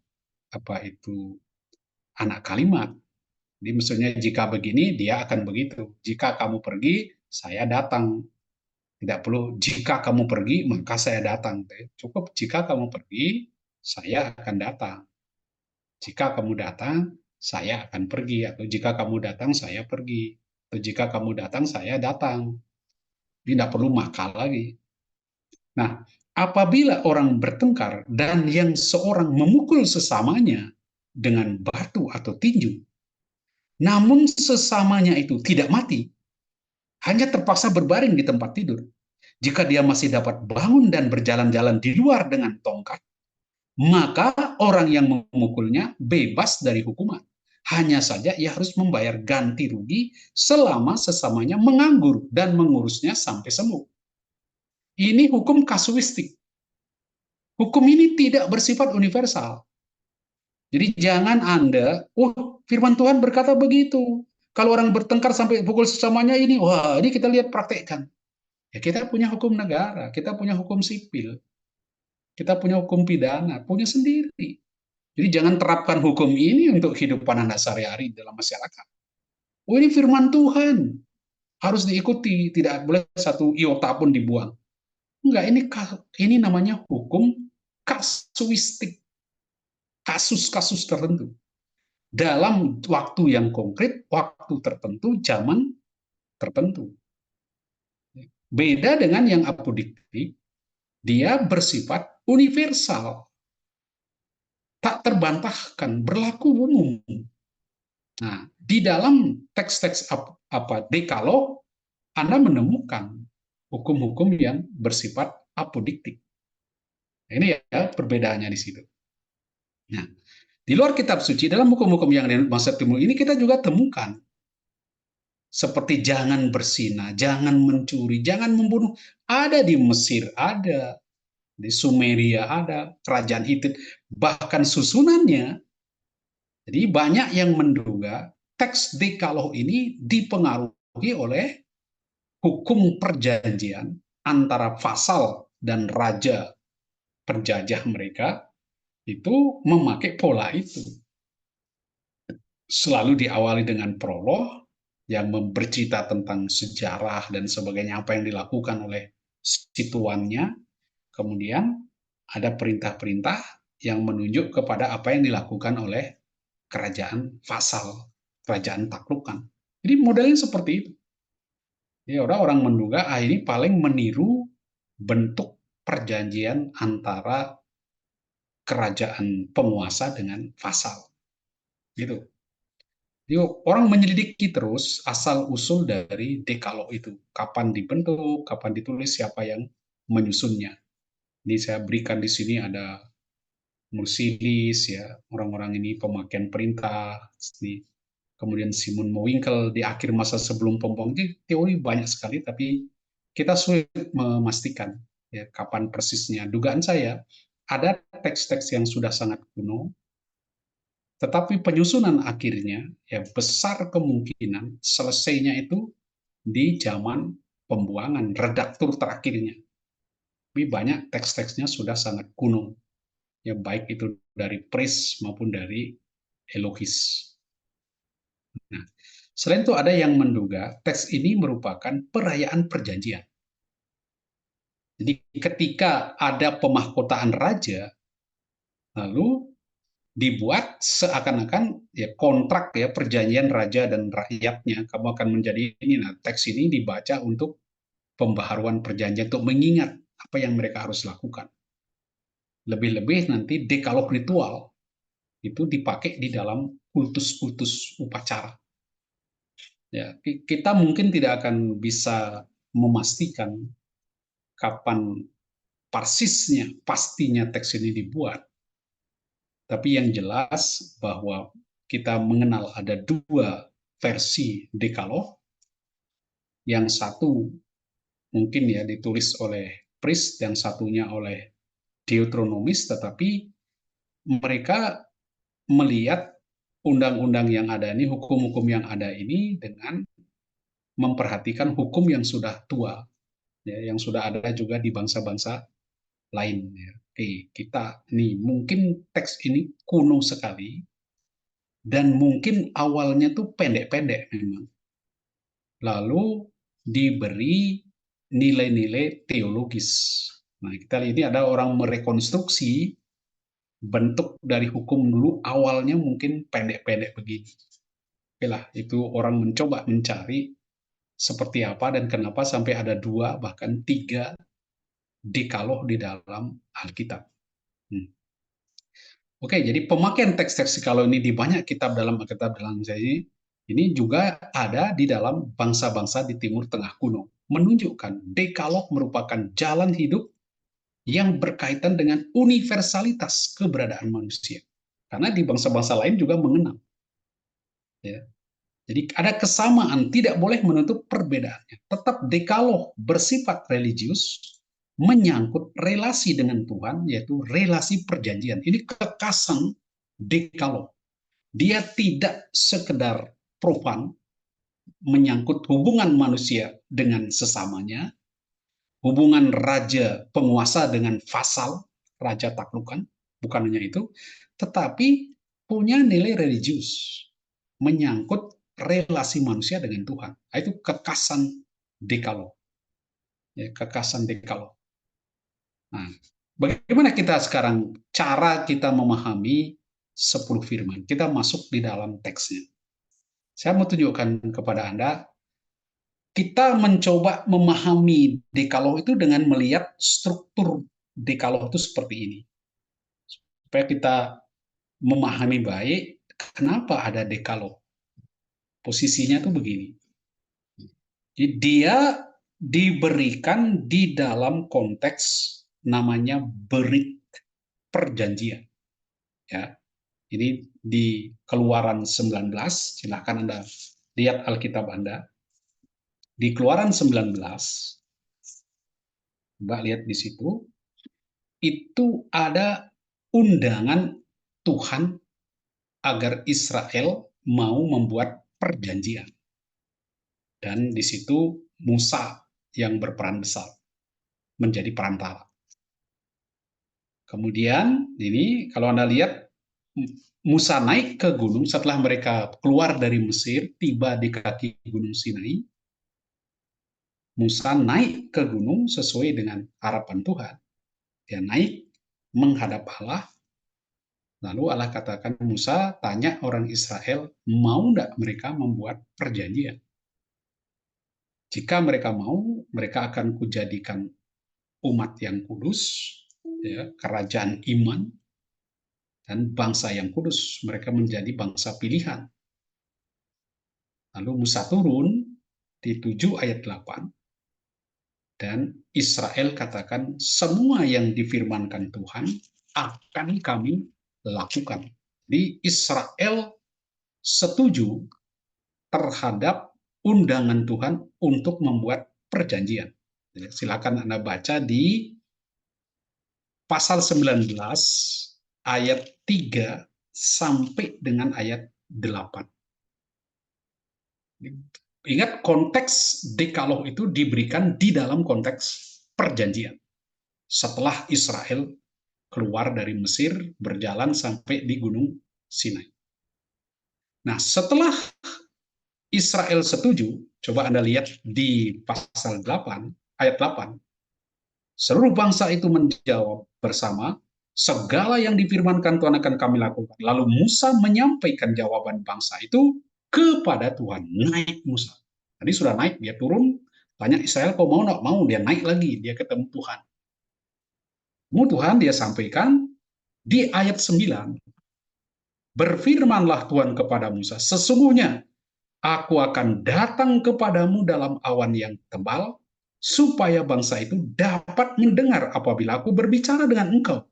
Speaker 3: anak kalimat. Jadi maksudnya jika begini, dia akan begitu. Jika kamu pergi, saya datang. Tidak perlu jika kamu pergi, maka saya datang. Cukup jika kamu pergi, saya akan datang. Jika kamu datang, saya akan pergi. Atau jika kamu datang, saya pergi. Atau jika kamu datang, saya datang. Tidak perlu maka lagi. Nah, apabila orang bertengkar dan yang seorang memukul sesamanya dengan batu atau tinju, namun sesamanya itu tidak mati, hanya terpaksa berbaring di tempat tidur. Jika dia masih dapat bangun dan berjalan-jalan di luar dengan tongkat, maka orang yang memukulnya bebas dari hukuman. Hanya saja ia harus membayar ganti rugi selama sesamanya menganggur dan mengurusnya sampai sembuh. Ini hukum kasuistik. Hukum ini tidak bersifat universal. Jadi jangan Anda, firman Tuhan berkata begitu. Kalau orang bertengkar sampai pukul sesamanya ini, wah ini kita lihat praktekkan. Ya kita punya hukum negara, kita punya hukum sipil, kita punya hukum pidana, punya sendiri. Jadi jangan terapkan hukum ini untuk kehidupan Anda sehari-hari dalam masyarakat. Ini firman Tuhan, harus diikuti, tidak boleh satu iota pun dibuang. Enggak, ini namanya hukum kasuistik. Kasus-kasus tertentu. Dalam waktu yang konkret, waktu tertentu, zaman tertentu. Beda dengan yang apodiktik, dia bersifat universal. Tak terbantahkan, berlaku umum. Nah, di dalam teks-teks Dekalog, Anda menemukan hukum-hukum yang bersifat apodiktik. Ini ya perbedaannya di situ. Nah, di luar kitab suci, dalam hukum-hukum yang di masa timur ini kita juga temukan. Seperti jangan berzina, jangan mencuri, jangan membunuh. Ada di Mesir, ada. Di Sumeria ada, kerajaan Hitit. Bahkan susunannya, jadi banyak yang menduga teks Dekalog ini dipengaruhi oleh hukum perjanjian antara vasal dan raja penjajah mereka, itu memakai pola itu. Selalu diawali dengan prolog yang bercerita tentang sejarah dan sebagainya, apa yang dilakukan oleh si tuannya. Kemudian ada perintah-perintah yang menunjuk kepada apa yang dilakukan oleh kerajaan vasal, kerajaan taklukan. Jadi modelnya seperti itu. Jadi orang menduga ini paling meniru bentuk perjanjian antara kerajaan penguasa dengan vasal. Gitu. Jadi orang menyelidiki terus asal-usul dari Dekalog itu. Kapan dibentuk, kapan ditulis, siapa yang menyusunnya. Jadi saya berikan di sini ada Mursilis, ya, orang-orang ini pemakaian perintah. Kemudian Simon Mowinkel di akhir masa sebelum pembuangan. Jadi teori banyak sekali, tapi kita sulit memastikan ya, kapan persisnya. Dugaan saya ada teks-teks yang sudah sangat kuno, tetapi penyusunan akhirnya ya besar kemungkinan selesainya itu di zaman pembuangan, redaktur terakhirnya. Tapi banyak teks-teksnya sudah sangat kuno, ya baik itu dari Pris maupun dari Elohis. Nah, selain itu ada yang menduga teks ini merupakan perayaan perjanjian. Jadi ketika ada pemahkotaan raja, lalu dibuat seakan-akan ya kontrak ya perjanjian raja dan rakyatnya, kamu akan menjadi ini. Nah, teks ini dibaca untuk pembaharuan perjanjian, untuk mengingat apa yang mereka harus lakukan. Lebih-lebih nanti dekalog ritual itu dipakai di dalam kultus-kultus upacara. Ya, kita mungkin tidak akan bisa memastikan kapan persisnya, pastinya teks ini dibuat. Tapi yang jelas bahwa kita mengenal ada dua versi Dekalog. Yang satu mungkin ya ditulis oleh Pris, yang satunya oleh Deuteronomis, tetapi mereka melihat undang-undang yang ada ini, hukum-hukum yang ada ini dengan memperhatikan hukum yang sudah tua, ya, yang sudah ada juga di bangsa-bangsa lain. Ya. Oke, kita nih mungkin teks ini kuno sekali, dan mungkin awalnya tuh pendek-pendek memang. Lalu diberi nilai-nilai teologis. Nah, kita lihat ini ada orang merekonstruksi bentuk dari hukum dulu awalnya mungkin pendek-pendek begini. Oke lah, itu orang mencoba mencari seperti apa dan kenapa sampai ada 2 bahkan 3 dekaloh di dalam Alkitab. Oke, jadi pemakaian teks-teks kalau ini di banyak kitab dalam Alkitab dalam ini juga ada di dalam bangsa-bangsa di Timur Tengah kuno, menunjukkan dekalog merupakan jalan hidup yang berkaitan dengan universalitas keberadaan manusia. Karena di bangsa-bangsa lain juga mengenal. Ya. Jadi ada kesamaan, tidak boleh menutup perbedaannya. Tetap dekalog bersifat religius, menyangkut relasi dengan Tuhan, yaitu relasi perjanjian. Ini kekasan dekalog. Dia tidak sekedar profan, menyangkut hubungan manusia dengan sesamanya, hubungan raja penguasa dengan vasal, raja taklukan, bukan hanya itu, tetapi punya nilai religius, menyangkut relasi manusia dengan Tuhan. Itu kekasan dekalog. Ya, kekasan dekalog. Nah, bagaimana kita sekarang cara kita memahami 10 firman? Kita masuk di dalam teksnya. Saya mau tunjukkan kepada Anda, kita mencoba memahami dekalog itu dengan melihat struktur dekalog itu seperti ini. Supaya kita memahami baik kenapa ada dekalog. Posisinya tuh begini. Jadi dia diberikan di dalam konteks namanya berit perjanjian. Ya. Ini di Keluaran 19, silakan Anda lihat Alkitab Anda. Di Keluaran 19, Mbak lihat di situ, itu ada undangan Tuhan agar Israel mau membuat perjanjian. Dan di situ Musa yang berperan besar, menjadi perantara. Kemudian ini kalau Anda lihat, Musa naik ke gunung setelah mereka keluar dari Mesir, tiba di kaki Gunung Sinai. Musa naik ke gunung sesuai dengan harapan Tuhan. Dia naik menghadap Allah. Lalu Allah katakan, Musa tanya orang Israel, mau enggak mereka membuat perjanjian? Jika mereka mau, mereka akan kujadikan umat yang kudus, ya, kerajaan iman, dan bangsa yang kudus. Mereka menjadi bangsa pilihan. Lalu Musa turun di 7 ayat 8, dan Israel katakan, semua yang difirmankan Tuhan akan kami lakukan. Di Israel setuju terhadap undangan Tuhan untuk membuat perjanjian. Silakan Anda baca di pasal 19 ayat 3 sampai dengan ayat 8. Ingat, konteks dekalog itu diberikan di dalam konteks perjanjian. Setelah Israel keluar dari Mesir, berjalan sampai di Gunung Sinai. Nah, setelah Israel setuju, coba Anda lihat di pasal 8, ayat 8. Seluruh bangsa itu menjawab bersama, segala yang difirmankan Tuhan akan kami lakukan. Lalu Musa menyampaikan jawaban bangsa itu kepada Tuhan. Naik Musa. Tadi sudah naik, dia turun, tanya Israel, kau mau? Mau, dia naik lagi, dia ketemu Tuhan. Tuhan dia sampaikan di ayat 9. Berfirmanlah Tuhan kepada Musa, sesungguhnya aku akan datang kepadamu dalam awan yang tebal, supaya bangsa itu dapat mendengar apabila aku berbicara dengan engkau,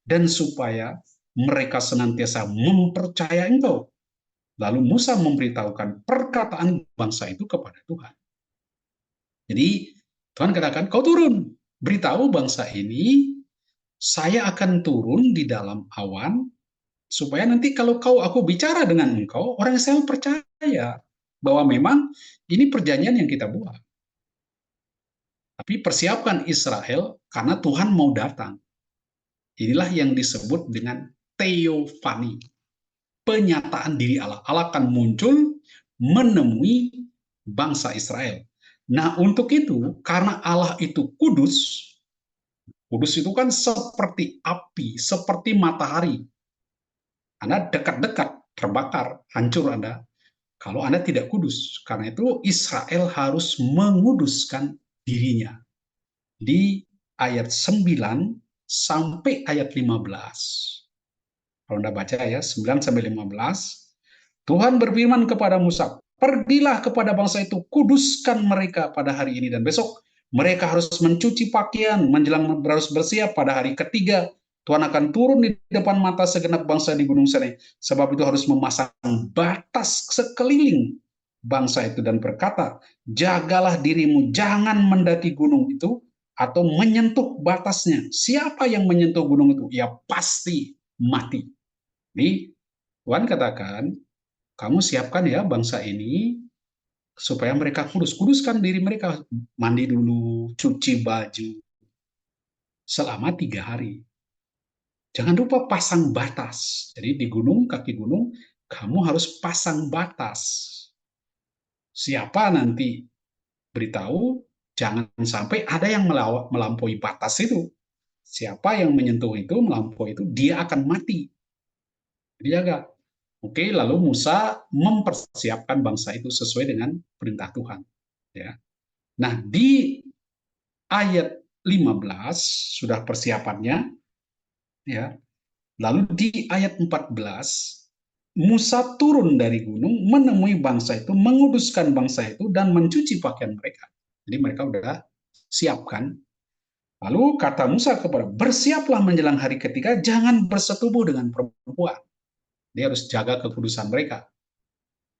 Speaker 3: dan supaya mereka senantiasa mempercayai engkau. Lalu Musa memberitahukan perkataan bangsa itu kepada Tuhan. Jadi Tuhan katakan, kau turun, beritahu bangsa ini, saya akan turun di dalam awan, supaya nanti kalau aku bicara dengan engkau, orang Israel percaya bahwa memang ini perjanjian yang kita buat. Tapi persiapkan Israel karena Tuhan mau datang. Inilah yang disebut dengan teofani, penyataan diri Allah. Allah akan muncul menemui bangsa Israel. Nah, untuk itu, karena Allah itu kudus, kudus itu kan seperti api, seperti matahari. Anda dekat-dekat, terbakar, hancur Anda. Kalau Anda tidak kudus. Karena itu Israel harus menguduskan dirinya. Di ayat 9 sampai ayat 15. Kalau Anda baca ya, 9 sampai 15. Tuhan berfirman kepada Musa, pergilah kepada bangsa itu, kuduskan mereka pada hari ini dan besok. Mereka harus mencuci pakaian, menjelang harus bersiap pada hari ketiga. Tuhan akan turun di depan mata segenap bangsa di Gunung Sinai. Sebab itu harus memasang batas sekeliling bangsa itu dan berkata, jagalah dirimu, jangan mendaki gunung itu atau menyentuh batasnya. Siapa yang menyentuh gunung itu? Ya pasti mati. Jadi Tuhan katakan, kamu siapkan ya bangsa ini supaya mereka kudus. Kuduskan diri mereka. Mandi dulu, cuci baju. Selama 3 hari. Jangan lupa pasang batas. Jadi di gunung, kaki gunung, kamu harus pasang batas. Siapa nanti beritahu, jangan sampai ada yang melampaui batas itu. Siapa yang menyentuh itu, melampaui itu, dia akan mati. Dijaga. Oke, lalu Musa mempersiapkan bangsa itu sesuai dengan perintah Tuhan. Ya. Nah, di ayat 15 sudah persiapannya, ya. Lalu di ayat 14, Musa turun dari gunung, menemui bangsa itu, menguduskan bangsa itu, dan mencuci pakaian mereka. Jadi mereka udah siapkan. Lalu kata Musa kepada, bersiaplah menjelang hari ketiga, jangan bersetubuh dengan perempuan. Dia harus jaga kekudusan mereka.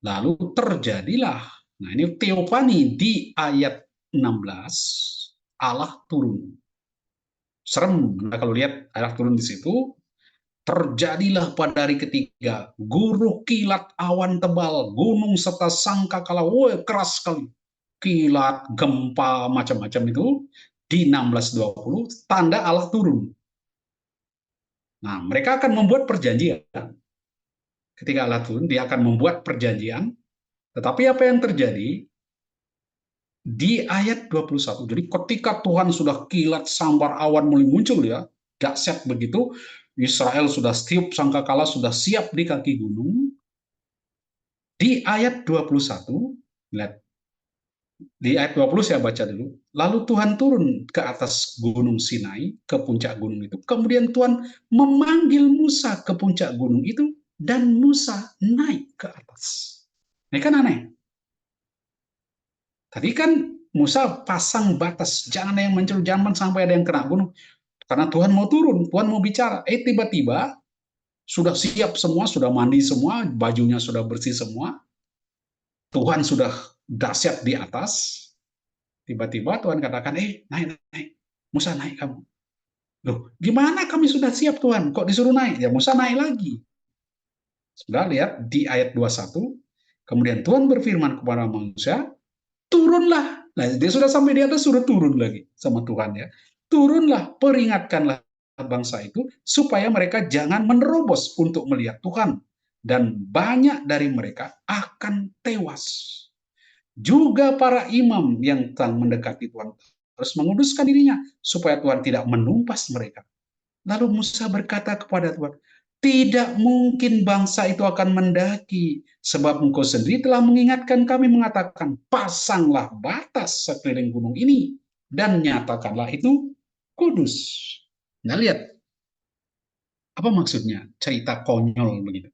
Speaker 3: Lalu terjadilah, nah ini teofani di ayat 16, Allah turun. Serem, nah, kalau lihat Allah turun di situ, terjadilah pada hari ketiga, guru kilat awan tebal, gunung serta sangkakala, keras sekali. Kilat, gempa, macam-macam itu, di 16:20, tanda Allah turun. Nah, mereka akan membuat perjanjian. Ketika Allah turun, dia akan membuat perjanjian. Tetapi apa yang terjadi? Di ayat 21, jadi ketika Tuhan sudah kilat sambar awan mulai muncul ya, dahsyat begitu, Israel sudah tiup sangkakala, sudah siap di kaki gunung. Di ayat 21, lihat, di ayat 20 saya baca dulu. Lalu Tuhan turun ke atas gunung Sinai, ke puncak gunung itu. Kemudian Tuhan memanggil Musa ke puncak gunung itu, dan Musa naik ke atas. Ini kan aneh. Tadi kan Musa pasang batas, jangan ada yang muncul, jangan sampai ada yang kena gunung. Karena Tuhan mau turun, Tuhan mau bicara. Tiba-tiba sudah siap semua, sudah mandi semua, bajunya sudah bersih semua. Tuhan sudah dahsyat di atas. Tiba-tiba Tuhan katakan, naik. Musa naik kamu. Loh, gimana kami sudah siap Tuhan? Kok disuruh naik? Ya Musa naik lagi. Sudah lihat di ayat 21. Kemudian Tuhan berfirman kepada manusia, turunlah. Nah, dia sudah sampai di atas, sudah turun lagi sama Tuhan ya. Turunlah, peringatkanlah bangsa itu, supaya mereka jangan menerobos untuk melihat Tuhan. Dan banyak dari mereka akan tewas. Juga para imam yang sedang mendekati Tuhan harus menguduskan dirinya, supaya Tuhan tidak menumpas mereka. Lalu Musa berkata kepada Tuhan, tidak mungkin bangsa itu akan mendaki, sebab engkau sendiri telah mengingatkan kami mengatakan, pasanglah batas sekeliling gunung ini, dan nyatakanlah itu kudus. Nah lihat, apa maksudnya cerita konyol begitu?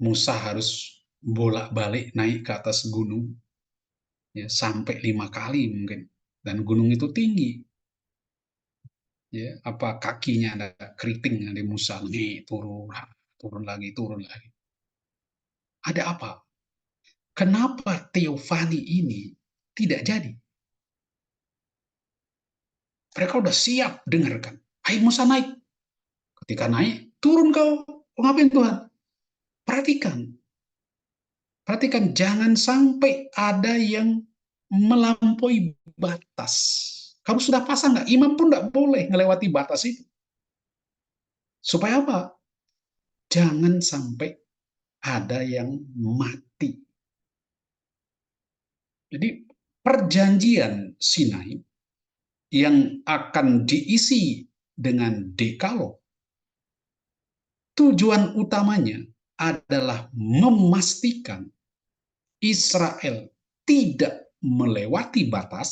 Speaker 3: Musa harus bolak-balik naik ke atas gunung, ya, sampai 5 kali mungkin, dan gunung itu tinggi. Ya, apa kakinya ada keriting di Musa, nih turun lagi. Ada apa? Kenapa teofani ini tidak jadi? Mereka udah siap dengarkan. Ayo Musa naik. Ketika naik, turun kau. Ngapain Tuhan? Perhatikan, jangan sampai ada yang melampaui batas. Kamu sudah pasang nggak? Imam pun nggak boleh melewati batas itu. Supaya apa? jangan sampai ada yang mati. Jadi perjanjian Sinai yang akan diisi dengan Dekalog, tujuan utamanya adalah memastikan Israel tidak melewati batas.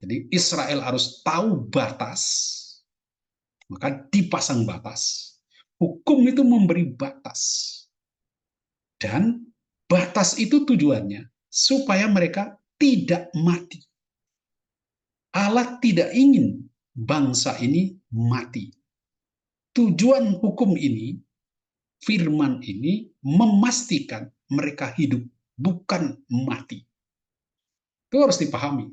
Speaker 3: Jadi Israel harus tahu batas, maka dipasang batas. Hukum itu memberi batas. Dan batas itu tujuannya supaya mereka tidak mati. Allah tidak ingin bangsa ini mati. Tujuan hukum ini, firman ini, memastikan mereka hidup, bukan mati. Itu harus dipahami.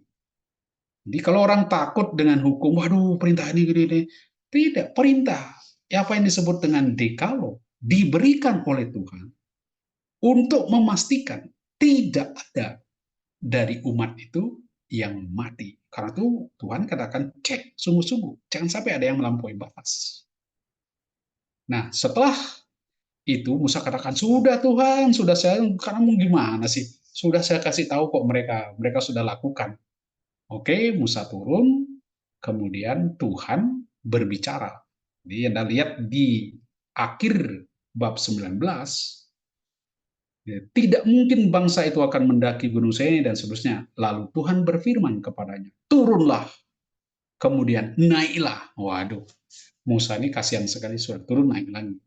Speaker 3: Jadi kalau orang takut dengan hukum, waduh perintah ini gini. Tidak, perintah. Apa yang disebut dengan Dekalog diberikan oleh Tuhan untuk memastikan tidak ada dari umat itu yang mati. Karena itu Tuhan katakan cek sungguh-sungguh, jangan sampai ada yang melampaui batas. Nah, setelah itu Musa katakan, sudah Tuhan, sudah saya, karena mau gimana sih? Sudah saya kasih tahu kok mereka sudah lakukan. Oke, Musa turun, kemudian Tuhan berbicara. Jadi Anda lihat di akhir bab 19, tidak mungkin bangsa itu akan mendaki gunung Sinai dan seterusnya. Lalu Tuhan berfirman kepadanya, turunlah, kemudian naiklah. Waduh, Musa ini kasihan sekali, sudah turun naik lagi.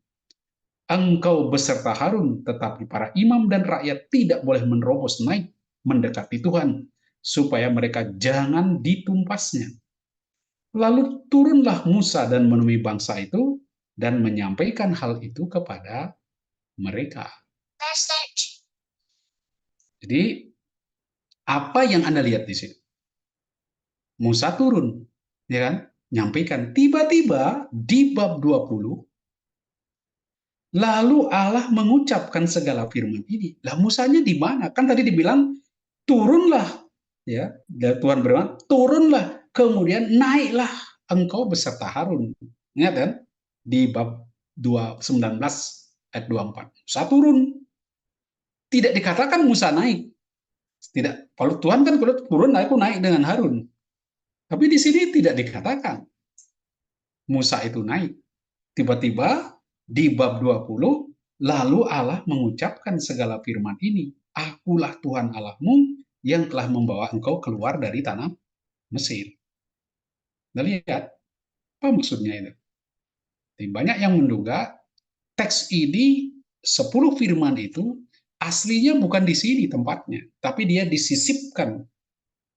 Speaker 3: Engkau beserta Harun, tetapi para imam dan rakyat tidak boleh menerobos naik mendekati Tuhan, supaya mereka jangan ditumpasnya. Lalu turunlah Musa dan menemui bangsa itu, dan menyampaikan hal itu kepada mereka. Jadi, apa yang Anda lihat di sini? Musa turun, ya kan? Nyampaikan. Tiba-tiba di bab 20, lalu Allah mengucapkan segala firman ini. Lah Musanya di mana? Kan tadi dibilang turunlah, ya. Dan Tuhan berfirman, turunlah, kemudian naiklah engkau beserta Harun. Ingat kan? Di bab 19 ayat 24. Musa turun. Tidak dikatakan Musa naik. Tidak. Kalau Tuhan kan kalau turun, aku naik dengan Harun. Tapi di sini tidak dikatakan Musa itu naik. Tiba-tiba di bab 20, lalu Allah mengucapkan segala firman ini. Akulah Tuhan Allahmu yang telah membawa engkau keluar dari tanah Mesir. Nah, lihat, apa maksudnya itu? Banyak yang menduga teks ini 10 firman itu aslinya bukan di sini tempatnya, tapi dia disisipkan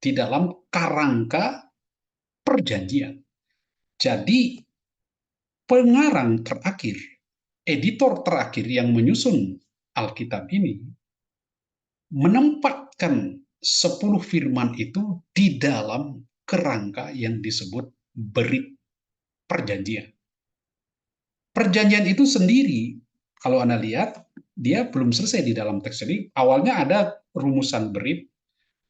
Speaker 3: di dalam kerangka perjanjian. Jadi pengarang terakhir, editor terakhir yang menyusun Alkitab ini menempatkan 10 firman itu di dalam kerangka yang disebut berit perjanjian. Perjanjian itu sendiri, kalau Anda lihat, dia belum selesai di dalam teks ini. Awalnya ada rumusan berit.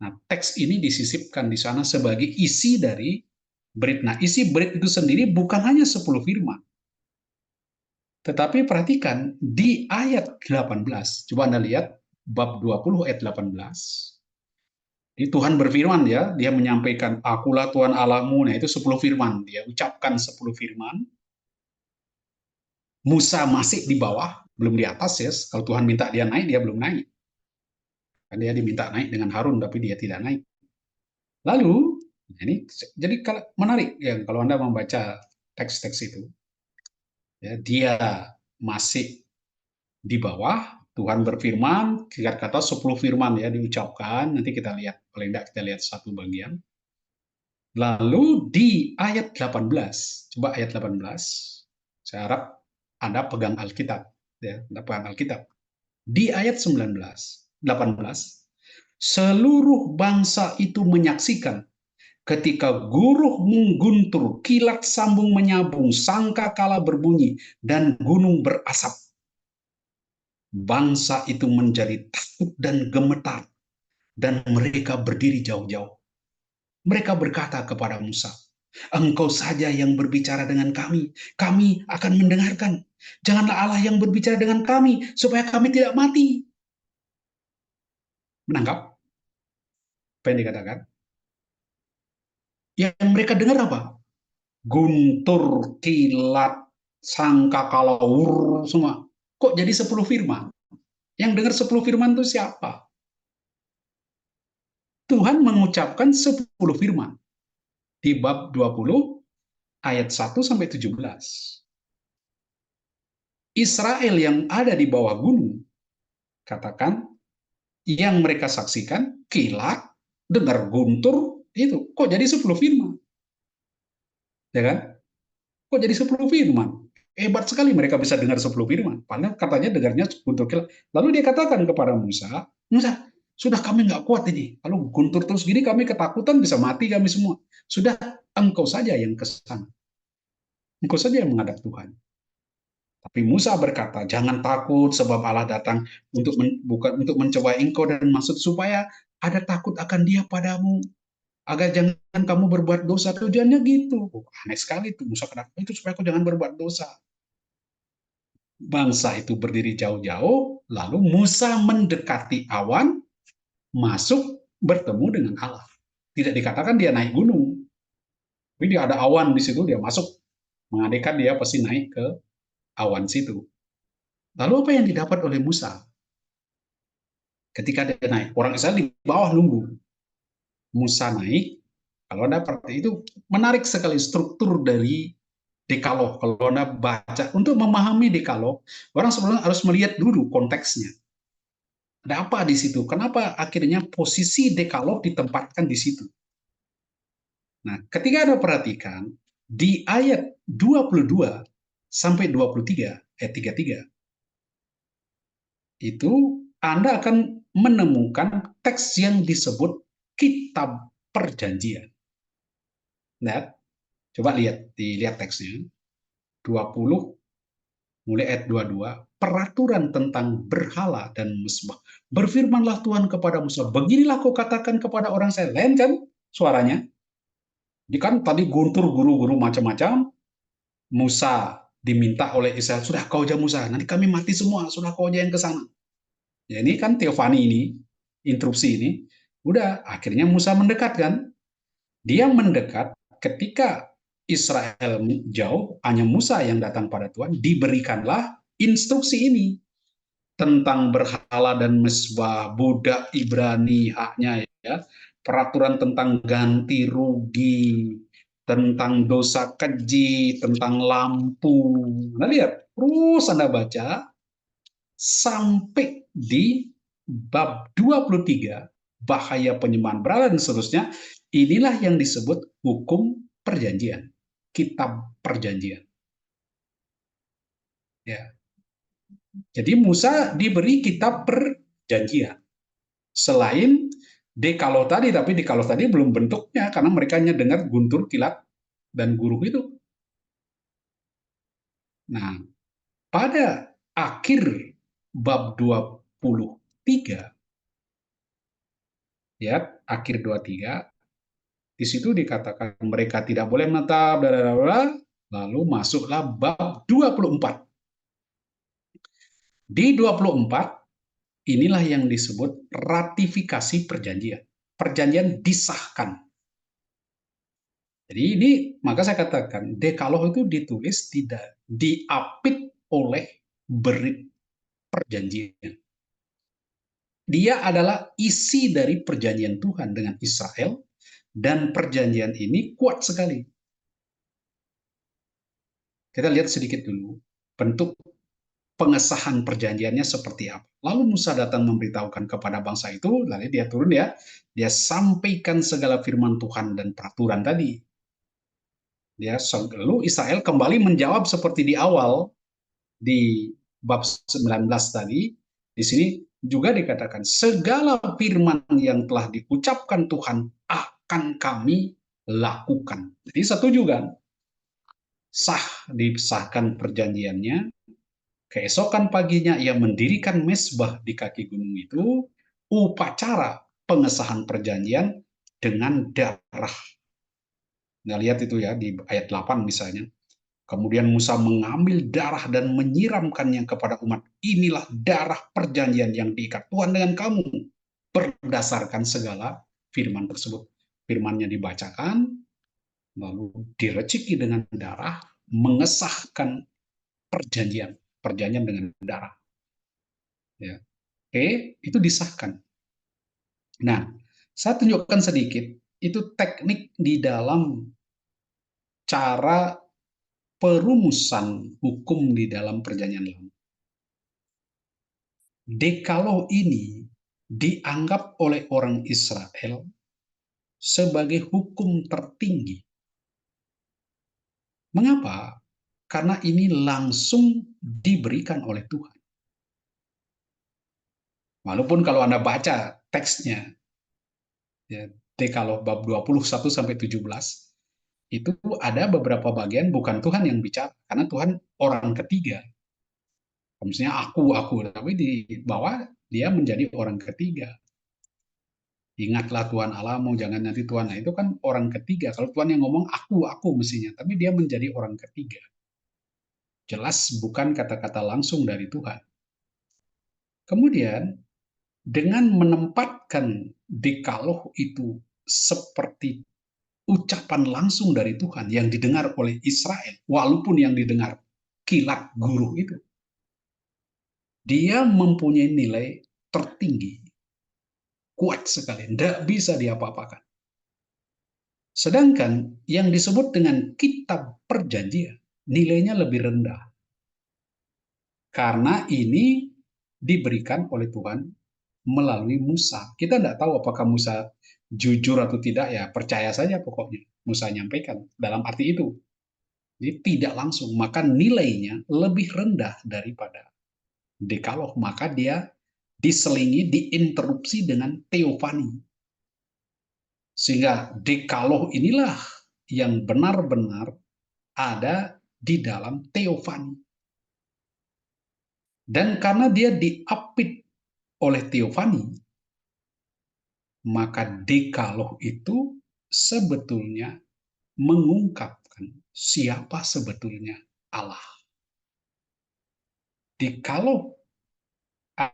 Speaker 3: Nah, teks ini disisipkan di sana sebagai isi dari berit. Nah, isi berit itu sendiri bukan hanya 10 firman. Tetapi perhatikan, di ayat 18, coba Anda lihat, bab 20 ayat 18. Jadi Tuhan berfirman ya, dia menyampaikan, akulah Tuhan Allahmu. Nah, itu 10 firman. Dia ucapkan 10 firman. Musa masih di bawah, belum di atas ya. Kalau Tuhan minta dia naik, dia belum naik. Kan dia diminta naik dengan Harun, tapi dia tidak naik. Lalu, ini jadi menarik ya kalau Anda membaca teks-teks itu. Ya, dia masih di bawah, Tuhan berfirman, kata 10 firman ya diucapkan, nanti kita lihat, paling tidak kita lihat satu bagian. Lalu di ayat 18, coba ayat 18, saya harap Anda pegang Alkitab, ya, Anda pegang Alkitab. Di ayat 18, seluruh bangsa itu menyaksikan ketika guruh mengguntur, kilat sambung menyambung, sangkakala berbunyi, dan gunung berasap. Bangsa itu menjadi takut dan gemetar, dan mereka berdiri jauh-jauh. Mereka berkata kepada Musa, engkau saja yang berbicara dengan kami akan mendengarkan. Janganlah Allah yang berbicara dengan kami, supaya kami tidak mati. Menangkap apa yang dikatakan? Yang mereka dengar apa? Guntur, kilat, sangkakala, semua. Kok jadi 10 firman? Yang dengar 10 firman itu siapa? Tuhan mengucapkan 10 firman di bab 20 ayat 1 sampai 17. Israel yang ada di bawah gunung, katakan, yang mereka saksikan kilat, dengar guntur, itu kok jadi 10 firman? Ya kan? Kok jadi 10 firman? Hebat sekali mereka bisa dengar 10 firman. Padahal katanya dengarnya guntur kilat. Lalu dia katakan kepada Musa, Musa, sudah kami nggak kuat ini. Kalau guntur terus gini kami ketakutan bisa mati kami semua. Sudah engkau saja yang ke sana. Engkau saja yang menghadap Tuhan. Tapi Musa berkata, jangan takut sebab Allah datang bukan untuk mencoba engkau dan maksud supaya ada takut akan Dia padamu, agar jangan kamu berbuat dosa. Tujuannya gitu. Aneh sekali itu Musa kenapa itu supaya aku jangan berbuat dosa. Bangsa itu berdiri jauh-jauh, lalu Musa mendekati awan, masuk bertemu dengan Allah. Tidak dikatakan dia naik gunung, tapi dia ada awan di situ, dia masuk, mengandaikan dia pasti naik ke awan situ. Lalu apa yang didapat oleh Musa? Ketika dia naik, orang Israel di bawah nunggu. Musa naik, kalau Anda seperti itu, menarik sekali struktur dari Dekalog. Kalau Anda baca, untuk memahami Dekalog, orang sebelumnya harus melihat dulu konteksnya. Ada apa di situ? Kenapa akhirnya posisi Dekalog ditempatkan di situ? Nah, ketika Anda perhatikan, di ayat 22 sampai 23, ayat 33, itu Anda akan menemukan teks yang disebut kitab perjanjian. Lihat, coba dilihat teksnya. 20 mulai ayat 22, peraturan tentang berhala dan mesbah. Berfirmanlah Tuhan kepada Musa, beginilah kau katakan kepada orang saya. Lain kan suaranya? Jadi kan tadi guntur guru-guru macam-macam, Musa diminta oleh Israel, sudah kau aja Musa, nanti kami mati semua, sudah kau aja yang ke sana. Ya ini kan teofani ini, interupsi ini, udah akhirnya Musa mendekat kan. Dia mendekat ketika Israel jauh, hanya Musa yang datang pada Tuhan, diberikanlah instruksi ini tentang berhala dan mesbah, budak Ibrani haknya ya, peraturan tentang ganti rugi, tentang dosa keji, tentang lampu. Nah lihat, terus Anda baca sampai di bab 23, bahaya penyembahan berhala dan seterusnya. Inilah yang disebut hukum perjanjian, kitab perjanjian. Ya. Jadi Musa diberi kitab perjanjian. Selain Dekalog tadi, tapi Dekalog tadi belum bentuknya karena mereka hanya dengar guntur, kilat, dan guru itu. Nah, pada akhir bab 23, ya, akhir 23, di situ dikatakan mereka tidak boleh menetap, lalu masuklah bab 24. Di 24, inilah yang disebut ratifikasi perjanjian. Perjanjian disahkan. Jadi ini, maka saya katakan, Dekalog itu ditulis tidak diapit oleh berit perjanjian. Dia adalah isi dari perjanjian Tuhan dengan Israel, dan perjanjian ini kuat sekali. Kita lihat sedikit dulu bentuk pengesahan perjanjiannya seperti apa. Lalu Musa datang memberitahukan kepada bangsa itu, lalu dia turun ya, dia sampaikan segala firman Tuhan dan peraturan tadi. Lalu Israel kembali menjawab seperti di awal, di bab 19 tadi, di sini juga dikatakan, segala firman yang telah diucapkan Tuhan akan kami lakukan. Jadi setuju kan? Sah, disahkan perjanjiannya. Keesokan paginya ia mendirikan mezbah di kaki gunung itu, upacara pengesahan perjanjian dengan darah. Nah, lihat itu ya di ayat 8 misalnya. Kemudian Musa mengambil darah dan menyiramkannya kepada umat. Inilah darah perjanjian yang diikat Tuhan dengan kamu. Berdasarkan segala firman tersebut. Firmannya dibacakan, lalu direciki dengan darah, mengesahkan perjanjian. Perjanjian dengan darah. Ya. Oke, itu disahkan. Nah, saya tunjukkan sedikit, itu teknik di dalam cara perumusan hukum di dalam perjanjian lama. Dekaloh ini dianggap oleh orang Israel sebagai hukum tertinggi. Mengapa? Karena ini langsung diberikan oleh Tuhan. Walaupun kalau Anda baca teksnya, ya, Dekaloh bab 21 sampai 17, itu ada beberapa bagian bukan Tuhan yang bicara, karena Tuhan orang ketiga. Maksudnya aku, tapi di bawah dia menjadi orang ketiga. Ingatlah Tuhan Allahmu, jangan nanti Tuhan. Nah, itu kan orang ketiga. Kalau Tuhan yang ngomong aku mestinya, tapi dia menjadi orang ketiga. Jelas bukan kata-kata langsung dari Tuhan. Kemudian dengan menempatkan dekaloh itu seperti ucapan langsung dari Tuhan yang didengar oleh Israel, walaupun yang didengar kilat guru itu, dia mempunyai nilai tertinggi, kuat sekali, tidak bisa diapa-apakan. Sedangkan yang disebut dengan kitab perjanjian, nilainya lebih rendah. Karena ini diberikan oleh Tuhan melalui Musa. Kita tidak tahu apakah Musa jujur atau tidak, ya percaya saja pokoknya. Musa nyampaikan dalam arti itu. Jadi tidak langsung, maka nilainya lebih rendah daripada dekaloh. Maka dia diselingi, diinterupsi dengan teofani. Sehingga dekaloh inilah yang benar-benar ada di dalam teofani. Dan karena dia diapit oleh teofani, maka dekaloh itu sebetulnya mengungkapkan siapa sebetulnya Allah. Dekaloh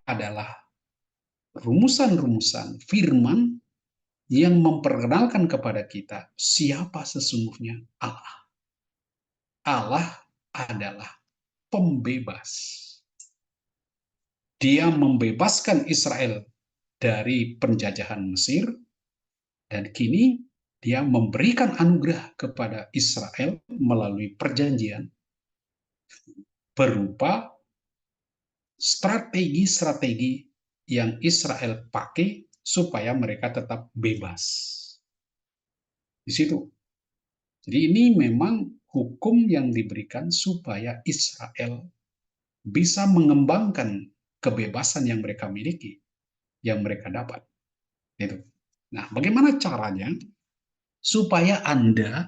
Speaker 3: adalah rumusan-rumusan firman yang memperkenalkan kepada kita siapa sesungguhnya Allah. Allah adalah pembebas. Dia membebaskan Israel dari penjajahan Mesir, dan kini dia memberikan anugerah kepada Israel melalui perjanjian berupa strategi-strategi yang Israel pakai supaya mereka tetap bebas. Di situ. Jadi ini memang hukum yang diberikan supaya Israel bisa mengembangkan kebebasan yang mereka miliki, yang mereka dapat. Gitu. Nah, bagaimana caranya supaya Anda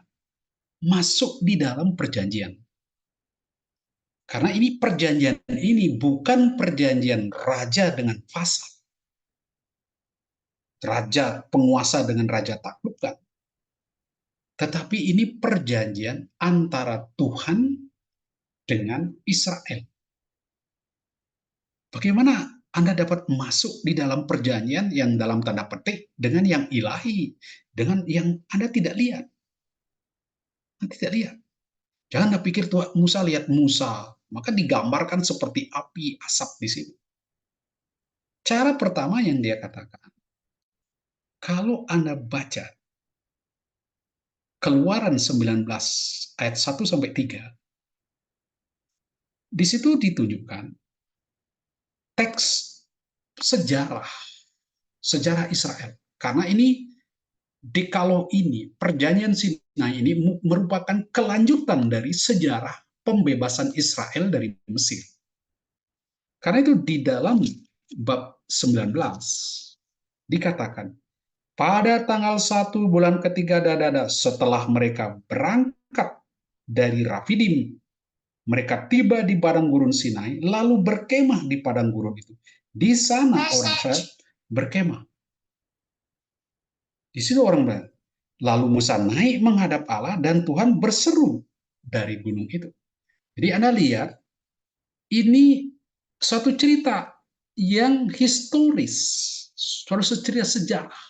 Speaker 3: masuk di dalam perjanjian? Karena ini perjanjian ini bukan perjanjian raja dengan fasal. Raja penguasa dengan raja takluk, kan? Tetapi ini perjanjian antara Tuhan dengan Israel. Bagaimana Anda dapat masuk di dalam perjanjian yang dalam tanda petik dengan yang ilahi, dengan yang Anda tidak lihat? Anda tidak lihat. Jangan Anda pikir Tuhan Musa lihat Musa, maka digambarkan seperti api asap di sini. Cara pertama yang dia katakan, kalau Anda baca Keluaran 19 ayat 1 sampai 3, di situ ditunjukkan teks sejarah Israel. Karena ini dekaloh ini, perjanjian Sinai ini merupakan kelanjutan dari sejarah pembebasan Israel dari Mesir. Karena itu di dalam bab 19 dikatakan, pada tanggal 1 bulan ketiga dadada setelah mereka berangkat dari Rafidim, mereka tiba di padang gurun Sinai, lalu berkemah di padang gurun itu. Di sana orang Israel berkemah. Di situ orang Israel. Lalu Musa naik menghadap Allah dan Tuhan berseru dari gunung itu. Jadi Anda lihat, ini suatu cerita yang historis, suatu cerita sejarah.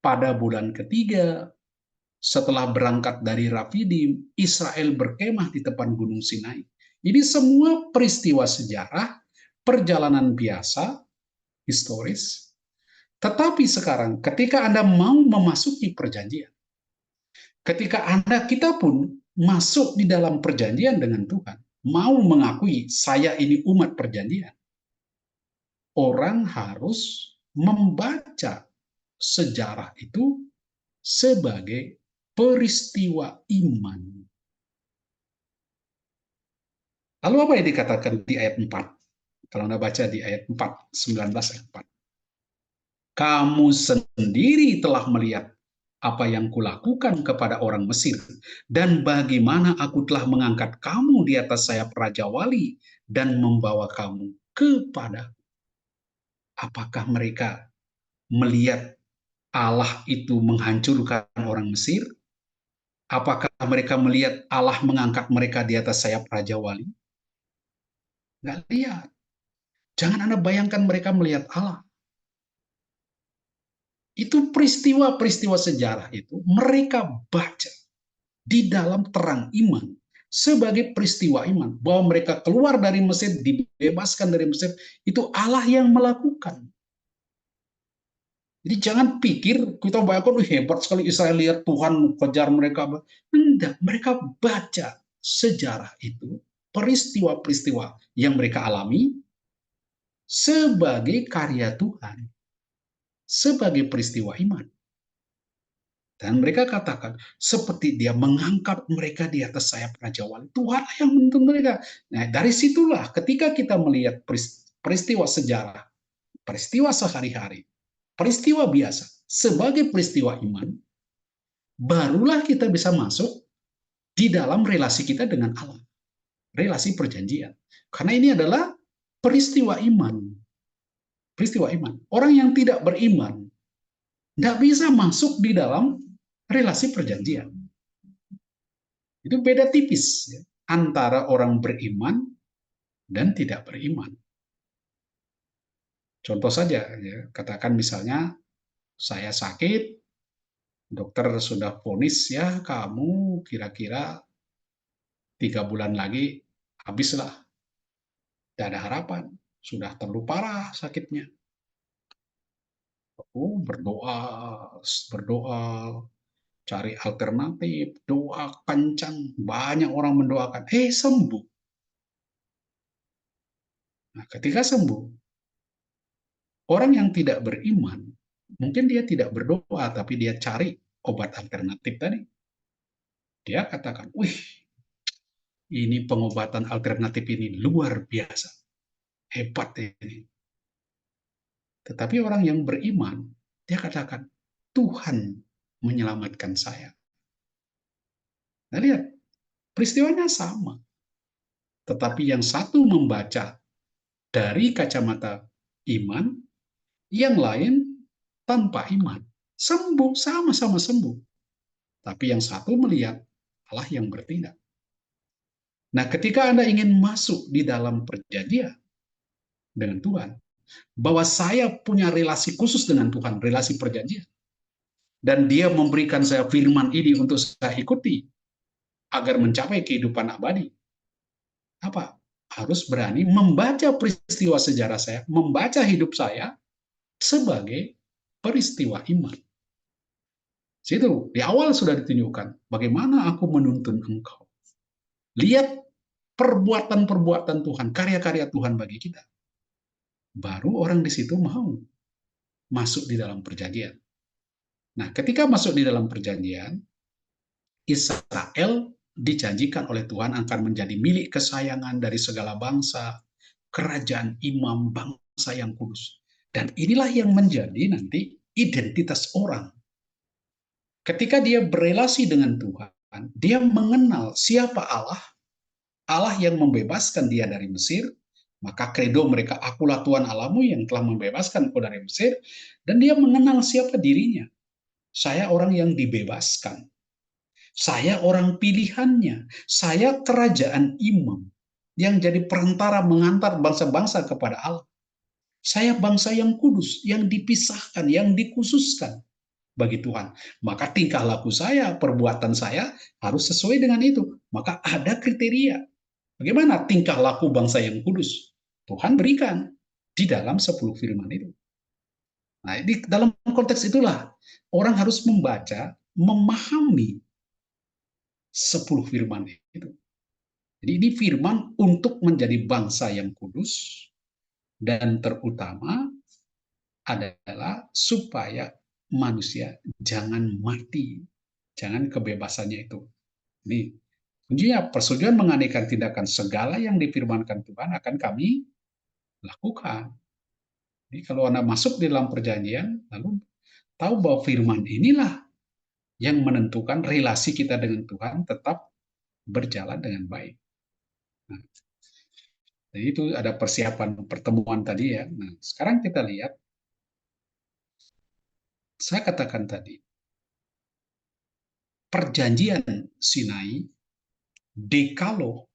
Speaker 3: Pada bulan ketiga, setelah berangkat dari Rafidim, Israel berkemah di tepi Gunung Sinai. Ini semua peristiwa sejarah, perjalanan biasa, historis. Tetapi sekarang, ketika Anda mau memasuki perjanjian, ketika kita pun masuk di dalam perjanjian dengan Tuhan, mau mengakui saya ini umat perjanjian, orang harus membaca sejarah itu sebagai peristiwa iman. Lalu apa yang dikatakan di ayat 4? Kalau Anda baca di ayat 4, 19 ayat 4. Kamu sendiri telah melihat apa yang kulakukan kepada orang Mesir, dan bagaimana aku telah mengangkat kamu di atas sayap Raja Wali dan membawa kamu kepada. Apakah mereka melihat Allah itu menghancurkan orang Mesir? Apakah mereka melihat Allah mengangkat mereka di atas sayap Raja Wali? Nggak lihat. Jangan Anda bayangkan mereka melihat Allah. Itu peristiwa-peristiwa sejarah itu mereka baca di dalam terang iman sebagai peristiwa iman. Bahwa mereka keluar dari Mesir, dibebaskan dari Mesir, itu Allah yang melakukan. Jadi jangan pikir kita bayangkan hebat sekali Israel lihat Tuhan kejar mereka. Tidak, mereka baca sejarah itu, peristiwa-peristiwa yang mereka alami sebagai karya Tuhan, sebagai peristiwa iman. Dan mereka katakan, seperti dia mengangkat mereka di atas sayap Raja Wali. Tuhan yang menuntun mereka. Nah, dari situlah ketika kita melihat peristiwa sejarah, peristiwa sehari-hari, peristiwa biasa, sebagai peristiwa iman, barulah kita bisa masuk di dalam relasi kita dengan Allah. Relasi perjanjian. Karena ini adalah peristiwa iman. Peristiwa iman. Orang yang tidak beriman, tidak bisa masuk di dalam relasi perjanjian. Itu beda tipis ya, antara orang beriman dan tidak beriman. Contoh saja, ya, katakan misalnya saya sakit, dokter sudah vonis ya kamu kira-kira 3 bulan lagi habislah, tidak ada harapan, sudah terlalu parah sakitnya. Oh, berdoa, cari alternatif, doa kencang, banyak orang mendoakan, sembuh. Nah, ketika sembuh, orang yang tidak beriman, mungkin dia tidak berdoa, tapi dia cari obat alternatif tadi. Dia katakan, wih, ini pengobatan alternatif ini luar biasa, hebat ini. Tetapi orang yang beriman, dia katakan, Tuhan menyelamatkan saya. Nah, lihat, peristiwanya sama. Tetapi yang satu membaca dari kacamata iman, yang lain tanpa iman. Sembuh, sama-sama sembuh. Tapi yang satu melihat Allah yang bertindak. Nah, ketika Anda ingin masuk di dalam perjanjian dengan Tuhan, bahwa saya punya relasi khusus dengan Tuhan, relasi perjanjian, dan Dia memberikan saya firman ini untuk saya ikuti, agar mencapai kehidupan abadi. Apa? Harus berani membaca peristiwa sejarah saya, membaca hidup saya sebagai peristiwa iman. Situ, di awal sudah ditunjukkan bagaimana aku menuntun engkau. Lihat perbuatan-perbuatan Tuhan, karya-karya Tuhan bagi kita. Baru orang di situ mau masuk di dalam perjanjian. Nah, ketika masuk di dalam perjanjian, Israel dijanjikan oleh Tuhan akan menjadi milik kesayangan dari segala bangsa, kerajaan imam bangsa yang kudus. Dan inilah yang menjadi nanti identitas orang. Ketika dia berelasi dengan Tuhan, dia mengenal siapa Allah, Allah yang membebaskan dia dari Mesir, maka kredo mereka, akulah Tuhan Allahmu yang telah membebaskan kau dari Mesir, dan dia mengenal siapa dirinya. Saya orang yang dibebaskan. Saya orang pilihannya. Saya kerajaan imam yang jadi perantara mengantar bangsa-bangsa kepada Allah. Saya bangsa yang kudus, yang dipisahkan, yang dikhususkan bagi Tuhan. Maka tingkah laku saya, perbuatan saya harus sesuai dengan itu. Maka ada kriteria. Bagaimana tingkah laku bangsa yang kudus? Tuhan berikan di dalam 10 firman itu. Nah, di dalam konteks itulah orang harus membaca, memahami 10 firman itu. Jadi ini firman untuk menjadi bangsa yang kudus, dan terutama adalah supaya manusia jangan mati, jangan kebebasannya itu. Jadi kuncinya persetujuan mengadakan tindakan segala yang difirmankan Tuhan akan kami lakukan. Jadi kalau Anda masuk di dalam perjanjian, lalu tahu bahwa firman inilah yang menentukan relasi kita dengan Tuhan tetap berjalan dengan baik. Nah, jadi itu ada persiapan pertemuan tadi ya. Nah, sekarang kita lihat, saya katakan tadi, perjanjian Sinai, Dekaloh,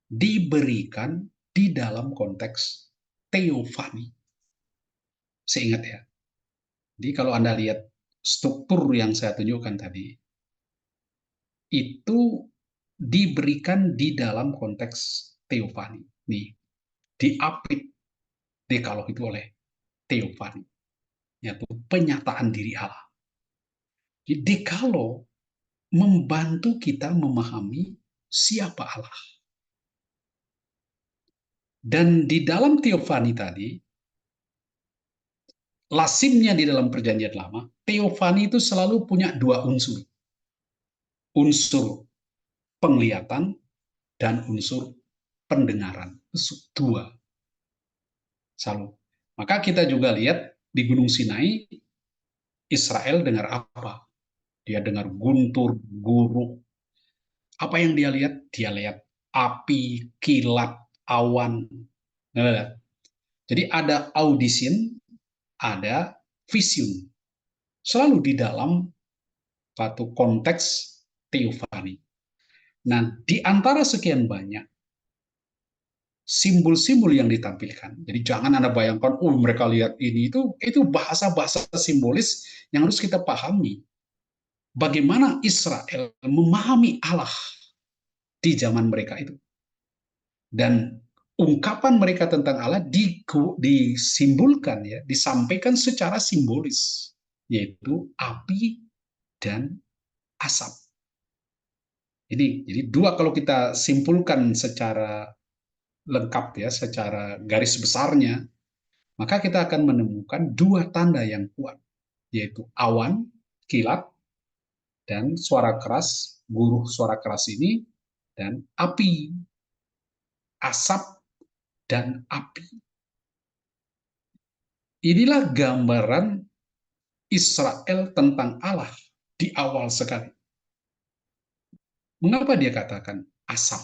Speaker 3: diberikan di dalam konteks teofani. Seingat ya. Jadi kalau Anda lihat struktur yang saya tunjukkan tadi, itu diberikan di dalam konteks teofani. Nih, diapit Dekaloh itu oleh teofani, yaitu penyataan diri Allah. Jadi Dekaloh membantu kita memahami siapa Allah. Dan di dalam teofani tadi, lazimnya di dalam perjanjian lama, teofani itu selalu punya dua unsur. Unsur penglihatan dan unsur pendengaran. Dua. Selalu. Maka kita juga lihat di Gunung Sinai, Israel dengar apa? Dia dengar guntur, guruk. Apa yang dia lihat? Dia lihat api, kilat, awan. Jadi ada audition, ada vision. Selalu di dalam suatu konteks teofani. Nah, di antara sekian banyak simbol-simbol yang ditampilkan. Jadi jangan Anda bayangkan, oh mereka lihat ini, itu bahasa-bahasa simbolis yang harus kita pahami. Bagaimana Israel memahami Allah di zaman mereka itu. Dan ungkapan mereka tentang Allah disimbolkan ya, disampaikan secara simbolis, yaitu api dan asap. Jadi dua kalau kita simpulkan secara lengkap ya, secara garis besarnya, maka kita akan menemukan dua tanda yang kuat, yaitu awan, kilat, dan suara keras, guruh suara keras ini, dan api, asap, dan api. Inilah gambaran Israel tentang Allah di awal sekali. Mengapa dia katakan asap?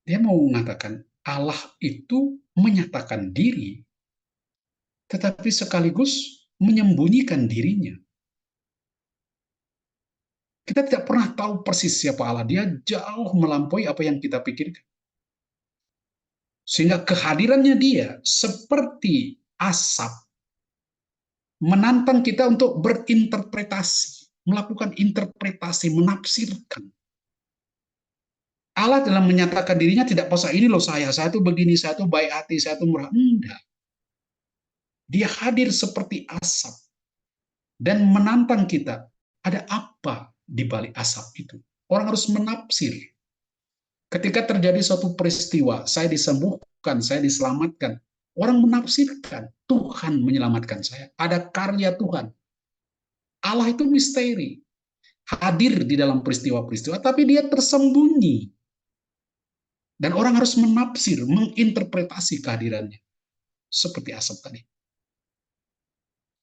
Speaker 3: Dia mau mengatakan Allah itu menyatakan diri, tetapi sekaligus menyembunyikan dirinya. Kita tidak pernah tahu persis siapa Allah. Dia jauh melampaui apa yang kita pikirkan. Sehingga kehadirannya dia seperti asap menantang kita untuk berinterpretasi, melakukan interpretasi, menafsirkan. Allah dalam menyatakan dirinya tidak pasal ini loh saya itu begini, saya itu baik hati, saya itu murah. Enggak. Dia hadir seperti asap dan menantang kita. Ada apa di balik asap itu? Orang harus menafsir. Ketika terjadi suatu peristiwa, saya disembuhkan, saya diselamatkan. Orang menafsirkan, Tuhan menyelamatkan saya. Ada karya Tuhan. Allah itu misteri. Hadir di dalam peristiwa-peristiwa, tapi dia tersembunyi. Dan orang harus menafsir, menginterpretasi kehadirannya. Seperti asap tadi.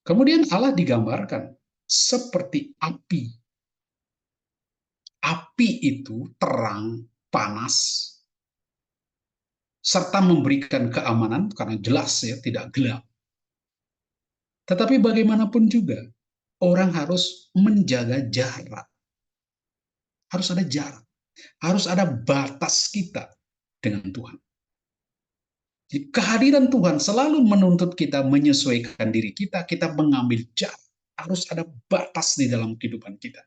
Speaker 3: Kemudian Allah digambarkan seperti api. Api itu terang, panas, serta memberikan keamanan, karena jelas ya, tidak gelap. Tetapi bagaimanapun juga, orang harus menjaga jarak. Harus ada jarak. Harus ada batas kita dengan Tuhan. Jadi kehadiran Tuhan selalu menuntut kita menyesuaikan diri kita, kita mengambil jarak. Harus ada batas di dalam kehidupan kita.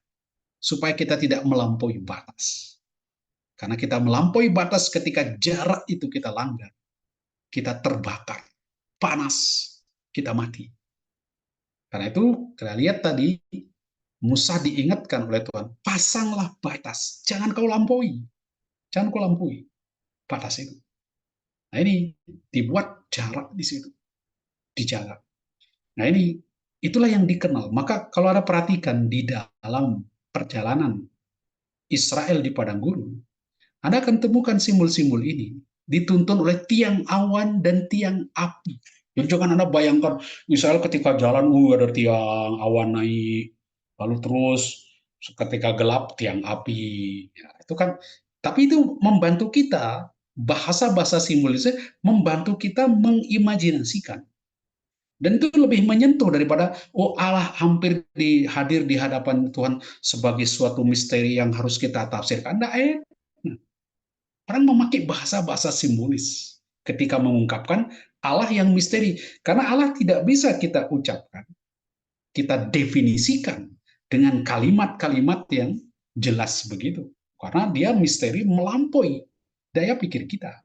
Speaker 3: Supaya kita tidak melampaui batas. Karena kita melampaui batas ketika jarak itu kita langgar. Kita terbakar, panas, kita mati. Karena itu kita lihat tadi, Musa diingatkan oleh Tuhan, pasanglah batas, jangan kau lampaui. Jangan kau lampaui batas itu. Nah ini dibuat jarak di situ, dijaga. Nah ini itulah yang dikenal. Maka kalau ada perhatikan di dalam perjalanan Israel di padang gurun, Anda akan temukan simbol-simbol ini dituntun oleh tiang awan dan tiang api. Jadi jangan Anda bayangkan, misalnya ketika jalan, ada tiang awan naik, lalu terus ketika gelap tiang api. Ya, itu kan, tapi itu membantu kita, bahasa-bahasa simbolisnya membantu kita mengimajinasikan. Dan itu lebih menyentuh daripada, oh Allah hampir hadir di hadapan Tuhan sebagai suatu misteri yang harus kita tafsirkan. Nah, orang memakai bahasa-bahasa simbolis ketika mengungkapkan Allah yang misteri. Karena Allah tidak bisa kita ucapkan, kita definisikan dengan kalimat-kalimat yang jelas begitu. Karena dia misteri melampaui daya pikir kita.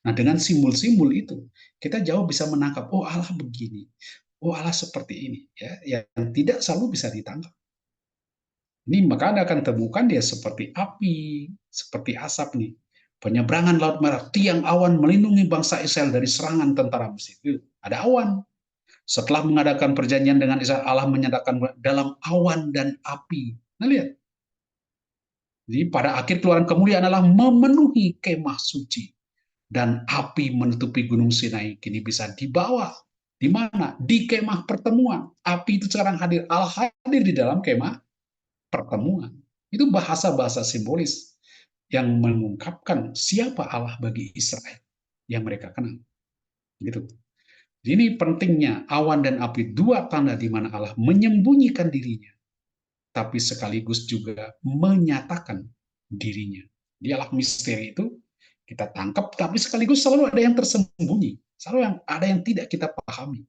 Speaker 3: Nah, dengan simbol-simbol itu, kita jauh bisa menangkap, oh Allah begini, oh Allah seperti ini, ya, yang tidak selalu bisa ditangkap. Ini maka Anda akan temukan dia seperti api, seperti asap nih. Penyeberangan Laut Merah, tiang awan melindungi bangsa Israel dari serangan tentara Mesir. Ada awan. Setelah mengadakan perjanjian dengan Israel, Allah menyatakan dalam awan dan api. Nah lihat. Jadi pada akhir keluaran kemuliaan adalah memenuhi kemah suci. Dan api menutupi gunung Sinai kini bisa dibawa. Di mana? Di kemah pertemuan. Api itu sekarang hadir. Allah hadir di dalam kemah pertemuan. Itu bahasa-bahasa simbolis yang mengungkapkan siapa Allah bagi Israel yang mereka kenal. Gitu. Ini pentingnya awan dan api, dua tanda di mana Allah menyembunyikan dirinya, tapi sekaligus juga menyatakan dirinya. Dialah misteri itu kita tangkap, tapi sekaligus selalu ada yang tersembunyi, selalu ada yang tidak kita pahami.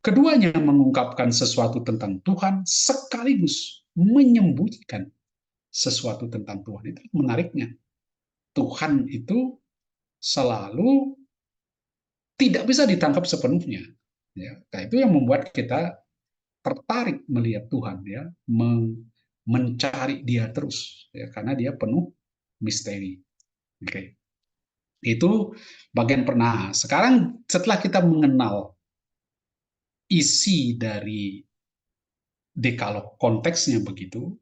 Speaker 3: Keduanya mengungkapkan sesuatu tentang Tuhan, sekaligus menyembunyikan sesuatu tentang Tuhan. Itu menariknya. Tuhan itu selalu tidak bisa ditangkap sepenuhnya. Ya, nah itu yang membuat kita tertarik melihat Tuhan, ya, mencari Dia terus, ya, karena Dia penuh misteri. Oke. Itu bagian pernah. Sekarang setelah kita mengenal isi dari dekalog, konteksnya begitu,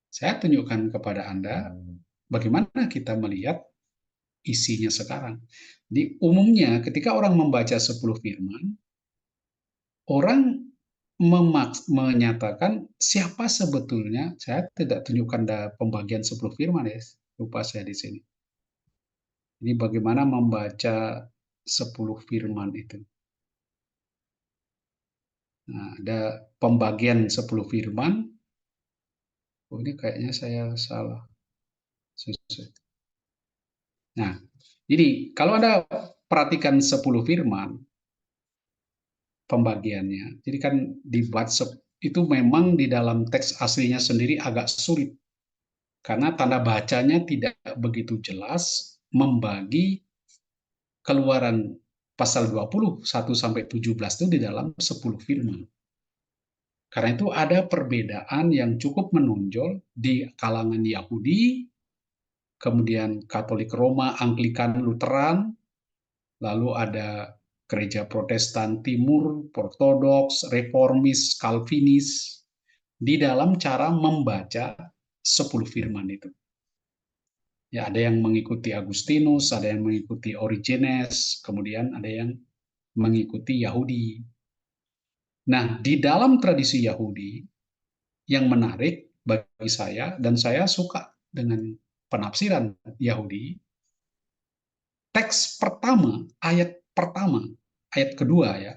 Speaker 3: saya tunjukkan kepada Anda bagaimana kita melihat isinya sekarang. Di umumnya ketika orang membaca 10 firman, orang menyatakan siapa sebetulnya, saya tidak tunjukkan pembagian 10 firman ya, lupa saya di sini. Ini bagaimana membaca 10 firman itu. Nah, ada pembagian 10 firman. Oh, ini kayaknya saya salah. Nah, jadi kalau Anda perhatikan 10 firman, pembagiannya, jadi kan dibuat itu memang di dalam teks aslinya sendiri agak sulit. Karena tanda bacanya tidak begitu jelas membagi Keluaran pasal 20, 1-17 itu di dalam 10 firman. Karena itu ada perbedaan yang cukup menonjol di kalangan Yahudi, kemudian Katolik Roma, Anglikan, Lutheran, lalu ada gereja Protestan Timur, Ortodoks, Reformis, Calvinis, di dalam cara membaca 10 firman itu. Ya, ada yang mengikuti Agustinus, ada yang mengikuti Origenes, kemudian ada yang mengikuti Yahudi. Nah, di dalam tradisi Yahudi, yang menarik bagi saya, dan saya suka dengan penafsiran Yahudi, teks pertama, ayat kedua ya,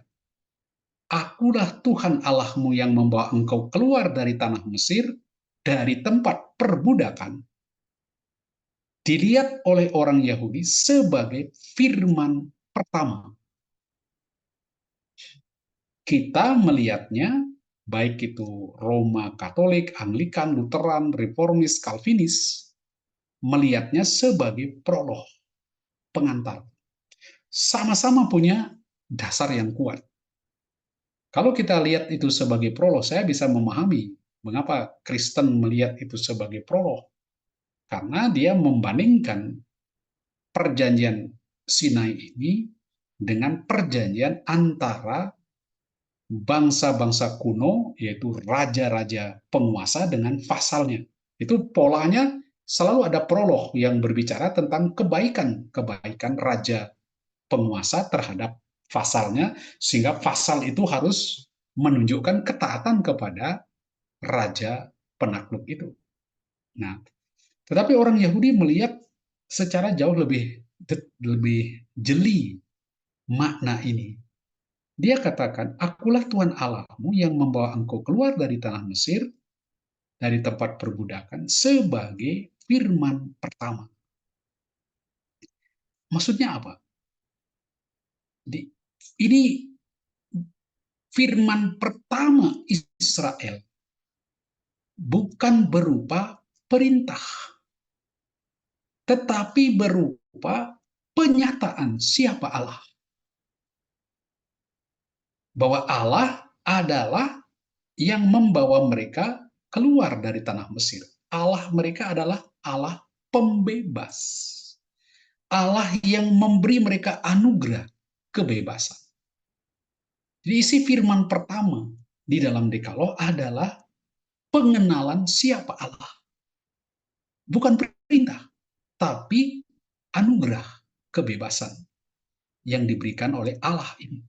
Speaker 3: Akulah Tuhan Allahmu yang membawa engkau keluar dari tanah Mesir, dari tempat perbudakan, dilihat oleh orang Yahudi sebagai firman pertama. Kita melihatnya, baik itu Roma Katolik, Anglikan, Lutheran, Reformis, Calvinis, melihatnya sebagai prolog, pengantar. Sama-sama punya dasar yang kuat. Kalau kita lihat itu sebagai prolog, saya bisa memahami mengapa Kristen melihat itu sebagai prolog. Karena dia membandingkan perjanjian Sinai ini dengan perjanjian antara bangsa-bangsa kuno, yaitu raja-raja penguasa dengan vasalnya. Itu polanya selalu ada prolog yang berbicara tentang kebaikan raja penguasa terhadap vasalnya, sehingga vasal itu harus menunjukkan ketaatan kepada raja penakluk itu. Nah, tetapi orang Yahudi melihat secara jauh lebih jeli makna ini. Dia katakan, akulah Tuhan Allahmu yang membawa engkau keluar dari tanah Mesir, dari tempat perbudakan, sebagai firman pertama. Maksudnya apa? Ini firman pertama Israel, bukan berupa perintah, tetapi berupa penyataan siapa Allah. Bahwa Allah adalah yang membawa mereka keluar dari tanah Mesir. Allah mereka adalah Allah pembebas. Allah yang memberi mereka anugerah kebebasan. Jadi isi firman pertama di dalam Dekaloh adalah pengenalan siapa Allah. Bukan perintah, tapi anugerah kebebasan yang diberikan oleh Allah ini.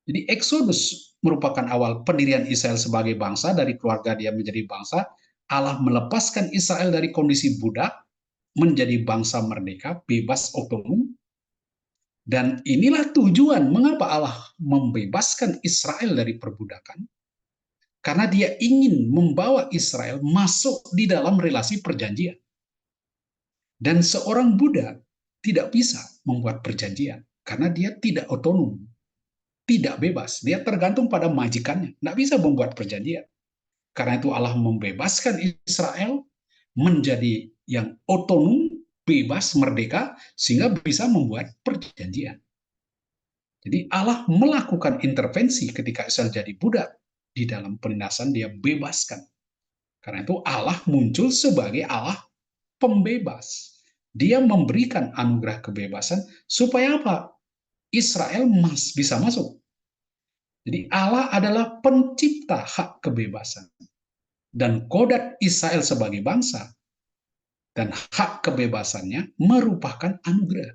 Speaker 3: Jadi Exodus merupakan awal pendirian Israel sebagai bangsa, dari keluarga dia menjadi bangsa. Allah melepaskan Israel dari kondisi budak, menjadi bangsa merdeka, bebas, otonom. Dan inilah tujuan mengapa Allah membebaskan Israel dari perbudakan. Karena dia ingin membawa Israel masuk di dalam relasi perjanjian. Dan seorang budak tidak bisa membuat perjanjian, karena dia tidak otonom. Tidak bebas, dia tergantung pada majikannya, tidak bisa membuat perjanjian. Karena itu Allah membebaskan Israel menjadi yang otonom, bebas, merdeka, sehingga bisa membuat perjanjian. Jadi Allah melakukan intervensi ketika Israel jadi budak, di dalam penindasan dia bebaskan. Karena itu Allah muncul sebagai Allah pembebas. Dia memberikan anugerah kebebasan supaya apa? Israel bisa masuk. Jadi Allah adalah pencipta hak kebebasan. Dan kodrat Israel sebagai bangsa dan hak kebebasannya merupakan anugerah.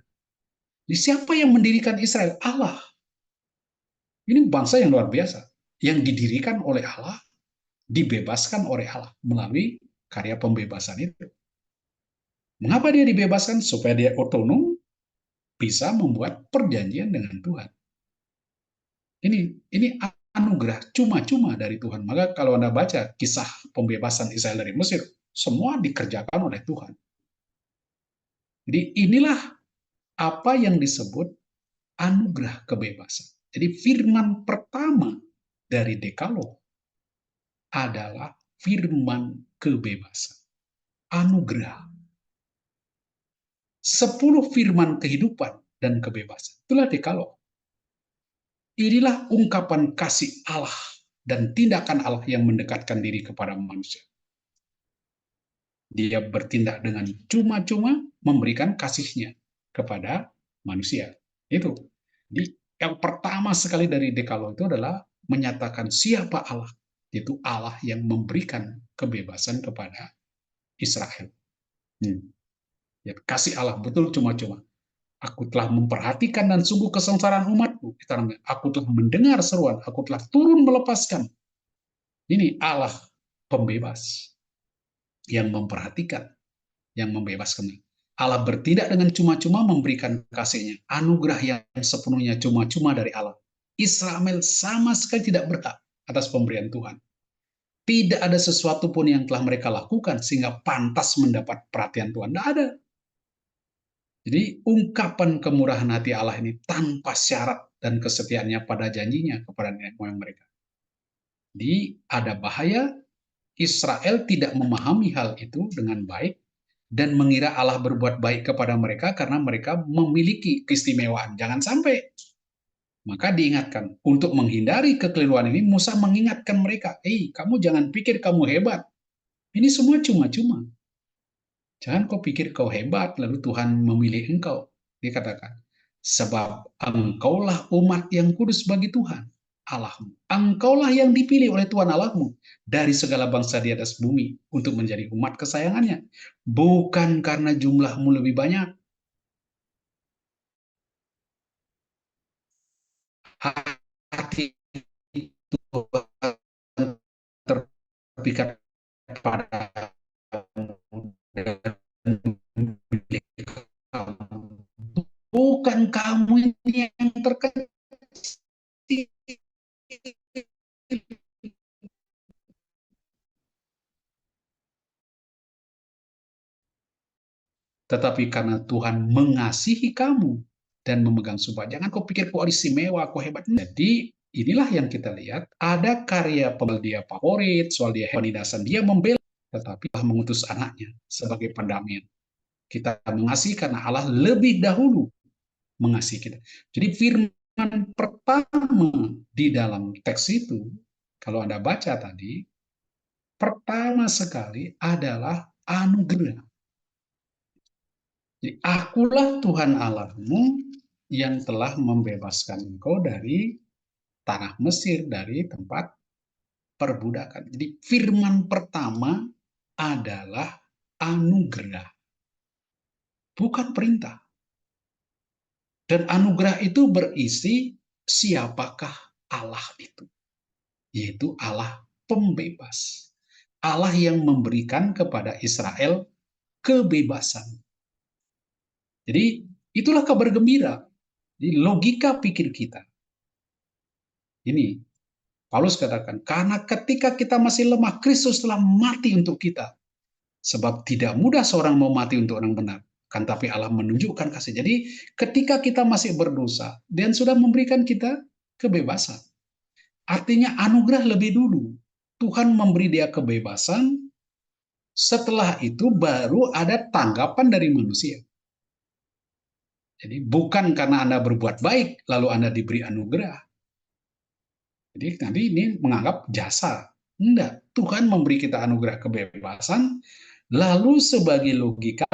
Speaker 3: Jadi siapa yang mendirikan Israel? Allah. Ini bangsa yang luar biasa. Yang didirikan oleh Allah, dibebaskan oleh Allah melalui karya pembebasan itu. Mengapa dia dibebaskan? Supaya dia otonom, bisa membuat perjanjian dengan Tuhan. Ini anugerah cuma-cuma dari Tuhan. Maka kalau Anda baca kisah pembebasan Israel dari Mesir, semua dikerjakan oleh Tuhan. Jadi inilah apa yang disebut anugerah kebebasan. Jadi firman pertama dari Dekaloh adalah firman kebebasan. Anugerah. 10 firman kehidupan dan kebebasan. Itulah Dekaloh. Inilah ungkapan kasih Allah dan tindakan Allah yang mendekatkan diri kepada manusia. Dia bertindak dengan cuma-cuma memberikan kasihnya kepada manusia. Itu. Jadi, yang pertama sekali dari Dekaloh itu adalah menyatakan siapa Allah. Itu Allah yang memberikan kebebasan kepada Israel. Ya, kasih Allah betul cuma-cuma. Aku telah memperhatikan dan sungguh kesengsaraan umatku. Aku telah mendengar seruan, aku telah turun melepaskan. Ini Allah pembebas yang memperhatikan, yang membebaskan. Allah bertindak dengan cuma-cuma memberikan kasihnya. Anugerah yang sepenuhnya cuma-cuma dari Allah. Israel sama sekali tidak berhak atas pemberian Tuhan. Tidak ada sesuatu pun yang telah mereka lakukan sehingga pantas mendapat perhatian Tuhan. Tidak ada. Jadi ungkapan kemurahan hati Allah ini tanpa syarat dan kesetiaannya pada janjinya kepada nenek moyang mereka. Jadi ada bahaya Israel tidak memahami hal itu dengan baik dan mengira Allah berbuat baik kepada mereka karena mereka memiliki keistimewaan. Jangan sampai. Maka diingatkan, untuk menghindari kekeliruan ini, Musa mengingatkan mereka, kamu jangan pikir kamu hebat. Ini semua cuma-cuma. Jangan kau pikir kau hebat, lalu Tuhan memilih engkau. Dia katakan, sebab engkaulah umat yang kudus bagi Tuhan, Allahmu. Engkaulah yang dipilih oleh Tuhan Allahmu dari segala bangsa di atas bumi untuk menjadi umat kesayangannya. Bukan karena jumlahmu lebih banyak. Hati Tuhan terpikat pada bukan kamu ini yang terkecil, tetapi karena Tuhan mengasihi kamu dan memegang sumpah. Jangan kau pikir kau istimewa, kau hebat. Jadi inilah yang kita lihat, ada karya dia favorit, soal dia penindasan, dia membela, tetapi Allah mengutus anaknya sebagai pendamaian. Kita mengasihi karena Allah lebih dahulu mengasihi kita. Jadi firman pertama di dalam teks itu, kalau Anda baca tadi, pertama sekali adalah anugerah. Jadi, akulah Tuhan Allahmu yang telah membebaskan engkau dari tanah Mesir, dari tempat perbudakan. Jadi firman pertama adalah anugerah, bukan perintah. Dan anugerah itu berisi siapakah Allah itu, yaitu Allah pembebas. Allah yang memberikan kepada Israel kebebasan. Jadi itulah kabar gembira. Jadi logika pikir kita. Ini Paulus katakan, karena ketika kita masih lemah, Kristus telah mati untuk kita. Sebab tidak mudah seorang mau mati untuk orang benar. Kan tapi Allah menunjukkan kasih. Jadi ketika kita masih berdosa, dan sudah memberikan kita kebebasan. Artinya anugerah lebih dulu. Tuhan memberi dia kebebasan, setelah itu baru ada tanggapan dari manusia. Jadi bukan karena Anda berbuat baik, lalu Anda diberi anugerah. Jadi nanti ini menganggap jasa. Enggak, Tuhan memberi kita anugerah kebebasan, lalu sebagai logika,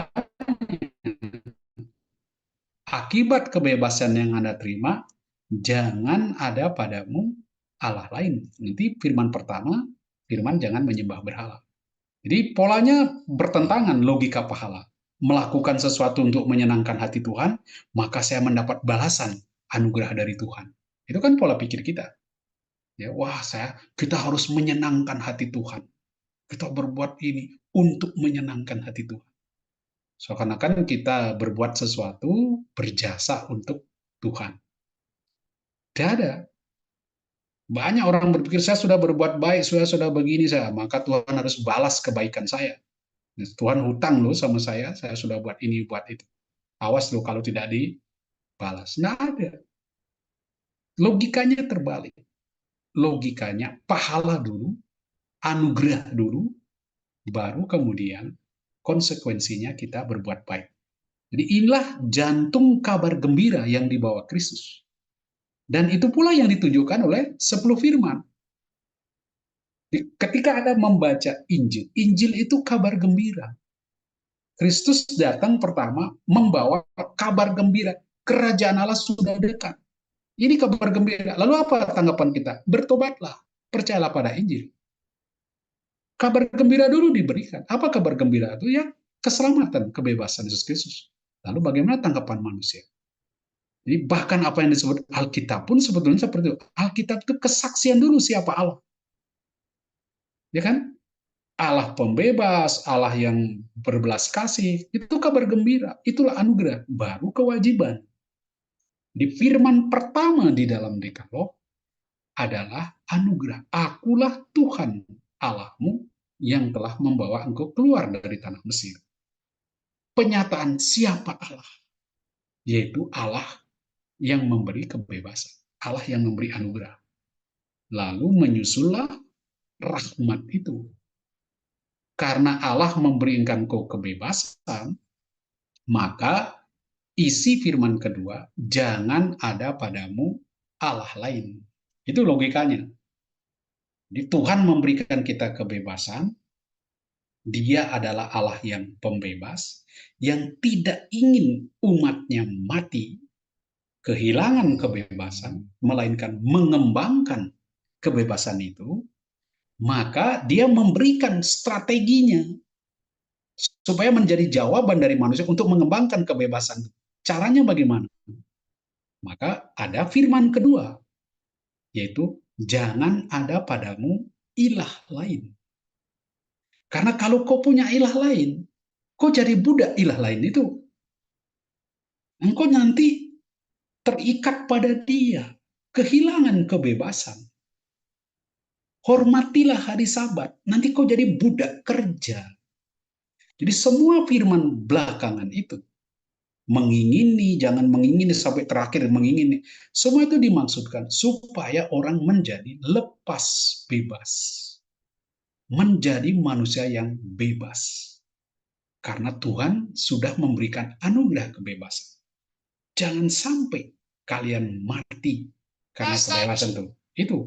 Speaker 3: akibat kebebasan yang Anda terima, jangan ada padamu Allah lain. Nanti firman pertama, firman jangan menyembah berhala. Jadi polanya bertentangan logika pahala. Melakukan sesuatu untuk menyenangkan hati Tuhan, maka saya mendapat balasan anugerah dari Tuhan. Itu kan pola pikir kita. Ya, wah, kita harus menyenangkan hati Tuhan. Kita berbuat ini untuk menyenangkan hati Tuhan. Seakan-akan kita berbuat sesuatu berjasa untuk Tuhan. Tidak ada. Banyak orang berpikir saya sudah berbuat baik, saya sudah begini maka Tuhan harus balas kebaikan saya. Tuhan hutang loh sama saya sudah buat ini, buat itu. Awas loh kalau tidak dibalas. Nggak ada. Logikanya terbalik. Logikanya pahala dulu, anugerah dulu, baru kemudian konsekuensinya kita berbuat baik. Jadi inilah jantung kabar gembira yang dibawa Kristus. Dan itu pula yang ditunjukkan oleh 10 firman. Ketika Anda membaca Injil, Injil itu kabar gembira. Kristus datang pertama membawa kabar gembira. Kerajaan Allah sudah dekat. Ini kabar gembira. Lalu apa tanggapan kita? Bertobatlah. Percayalah pada Injil. Kabar gembira dulu diberikan. Apa kabar gembira itu? Ya, keselamatan, kebebasan Yesus Kristus. Lalu bagaimana tanggapan manusia? Jadi bahkan apa yang disebut Alkitab pun sebetulnya seperti itu. Alkitab itu kesaksian dulu siapa Allah. Ya kan? Allah pembebas, Allah yang berbelas kasih, itu kabar gembira, itulah anugerah, baru kewajiban. Di firman pertama di dalam Dekalog adalah anugerah. Akulah Tuhan Allahmu yang telah membawa engkau keluar dari tanah Mesir. Penyataan siapa Allah? Yaitu Allah yang memberi kebebasan. Allah yang memberi anugerah. Lalu menyusullah rahmat itu. Karena Allah memberikan engkau kebebasan, maka isi firman kedua, jangan ada padamu Allah lain. Itu logikanya. Jadi Tuhan memberikan kita kebebasan, Dia adalah Allah yang pembebas, yang tidak ingin umatnya mati, kehilangan kebebasan, melainkan mengembangkan kebebasan itu, maka Dia memberikan strateginya supaya menjadi jawaban dari manusia untuk mengembangkan kebebasan. Caranya bagaimana? Maka ada firman kedua, yaitu jangan ada padamu ilah lain. Karena kalau kau punya ilah lain, kau jadi budak ilah lain itu. Engkau nanti terikat pada dia, kehilangan kebebasan. Hormatilah hari Sabat, nanti kau jadi budak kerja. Jadi semua firman belakangan itu, mengingini, jangan mengingini sampai terakhir mengingini. Semua itu dimaksudkan supaya orang menjadi lepas bebas. Menjadi manusia yang bebas. Karena Tuhan sudah memberikan anugerah kebebasan. Jangan sampai kalian mati karena kebebasan itu. Itu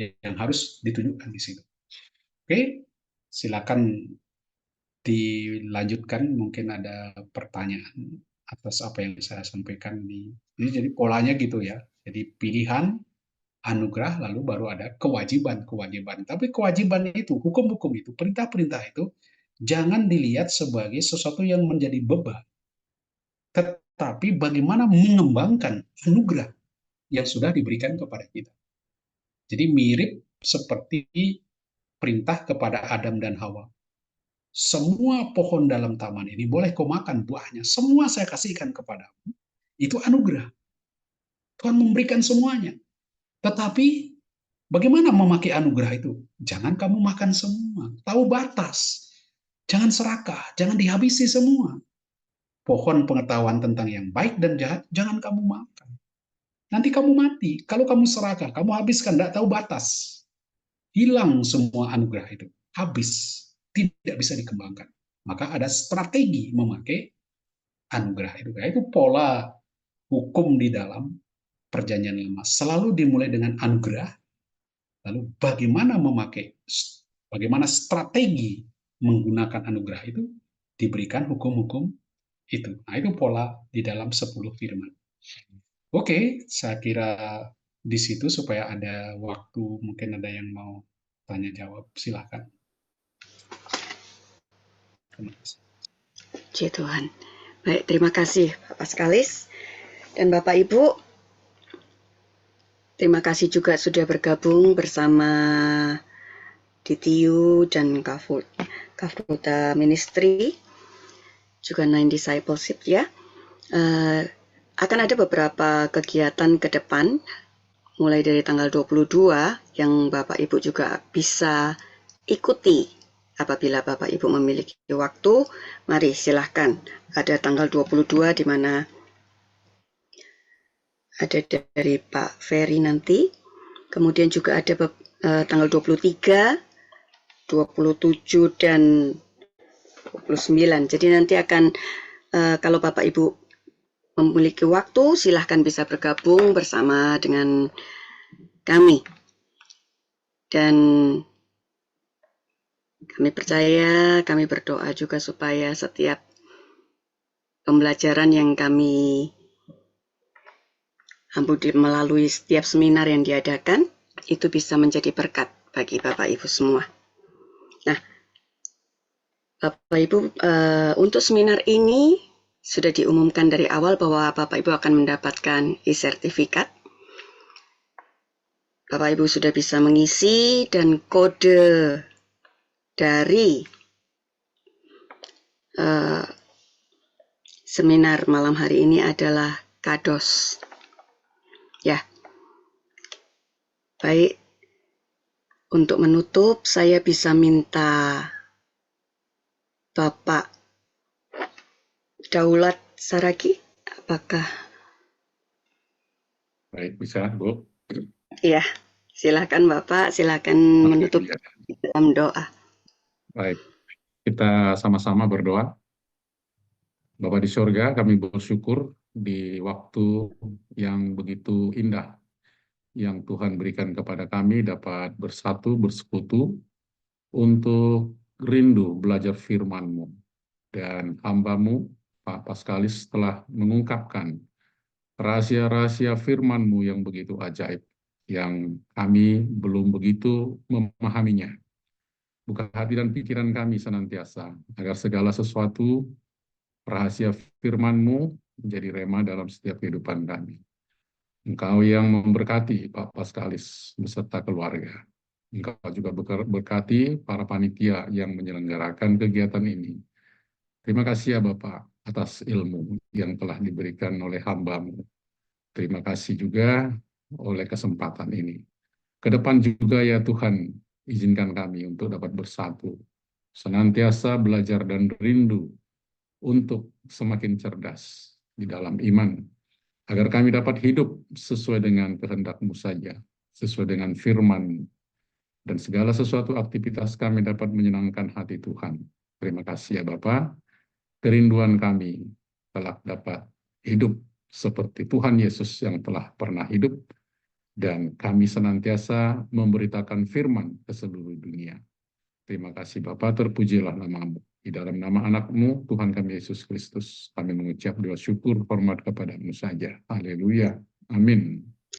Speaker 3: yang harus ditunjukkan di situ. Oke, silakan dilanjutkan. Mungkin ada pertanyaan atas apa yang saya sampaikan ini. Jadi polanya gitu ya. Jadi pilihan, anugerah, lalu baru ada kewajiban. Tapi kewajiban itu, hukum-hukum itu, perintah-perintah itu jangan dilihat sebagai sesuatu yang menjadi beban. Tetapi bagaimana mengembangkan anugerah yang sudah diberikan kepada kita. Jadi mirip seperti perintah kepada Adam dan Hawa. Semua pohon dalam taman ini boleh kau makan buahnya. Semua saya kasihkan kepadamu. Itu anugerah. Tuhan memberikan semuanya. Tetapi bagaimana memakai anugerah itu? Jangan kamu makan semua. Tahu batas. Jangan serakah. Jangan dihabisi semua. Pohon pengetahuan tentang yang baik dan jahat, jangan kamu makan. Nanti kamu mati. Kalau kamu serakah, kamu habiskan, tidak tahu batas. Hilang semua anugerah itu. Habis. Tidak bisa dikembangkan. Maka ada strategi memakai anugerah itu. Itu pola hukum di dalam Perjanjian Lama. Selalu dimulai dengan anugerah. Lalu bagaimana bagaimana strategi menggunakan anugerah itu, diberikan hukum-hukum itu. Nah, itu pola di dalam 10 firman. Oke, saya kira di situ supaya ada waktu, mungkin ada yang mau tanya jawab, silakan. Terima kasih.
Speaker 4: Puji Tuhan. Baik, terima kasih Bapak Skalis dan Bapak Ibu. Terima kasih juga sudah bergabung bersama DTU dan Kafuta Ministry, juga Nine Discipleship ya. Akan ada beberapa kegiatan ke depan, mulai dari tanggal 22 yang Bapak Ibu juga bisa ikuti apabila Bapak Ibu memiliki waktu. Mari silahkan, ada tanggal 22 di mana ada dari Pak Ferry nanti, kemudian juga ada tanggal 23, 27 dan 29. Jadi nanti akan kalau Bapak Ibu memiliki waktu, silahkan bisa bergabung bersama dengan kami. Dan kami percaya, kami berdoa juga supaya setiap pembelajaran yang kami melalui setiap seminar yang diadakan, itu bisa menjadi berkat bagi Bapak Ibu semua. Nah, Bapak Ibu, untuk seminar ini sudah diumumkan dari awal bahwa Bapak Ibu akan mendapatkan e-sertifikat. Bapak Ibu sudah bisa mengisi, dan kode dari seminar malam hari ini adalah KADOS. Baik, untuk menutup saya bisa minta Bapak Daulat Saragi, apakah?
Speaker 5: Baik, bisa, Bu.
Speaker 4: Iya, silakan Bapak, silakan menutup
Speaker 5: Ya.
Speaker 4: dalam doa.
Speaker 5: Baik, kita sama-sama berdoa. Bapa di sorga, kami bersyukur di waktu yang begitu indah yang Tuhan berikan kepada kami dapat bersatu, bersekutu untuk rindu belajar firman-Mu. Dan hamba-Mu, Pak Paskalis, telah mengungkapkan rahasia-rahasia firman-Mu yang begitu ajaib, yang kami belum begitu memahaminya. Buka hati dan pikiran kami senantiasa, agar segala sesuatu rahasia firman-Mu menjadi rema dalam setiap kehidupan kami. Engkau yang memberkati Pak Paskalis beserta keluarga. Engkau juga berkati para panitia yang menyelenggarakan kegiatan ini. Terima kasih ya Bapak atas ilmu yang telah diberikan oleh hamba-Mu. Terima kasih juga oleh kesempatan ini. Ke depan juga ya Tuhan, izinkan kami untuk dapat bersatu, senantiasa belajar dan rindu untuk semakin cerdas di dalam iman, agar kami dapat hidup sesuai dengan kehendak-Mu saja, sesuai dengan firman, dan segala sesuatu aktivitas kami dapat menyenangkan hati Tuhan. Terima kasih ya Bapa. Kerinduan kami telah dapat hidup seperti Tuhan Yesus yang telah pernah hidup, dan kami senantiasa memberitakan firman ke seluruh dunia. Terima kasih Bapa, terpujilah nama-Mu. Di dalam nama anak-Mu, Tuhan kami Yesus Kristus, kami mengucap doa syukur hormat kepada-Mu saja. Haleluya. Amin.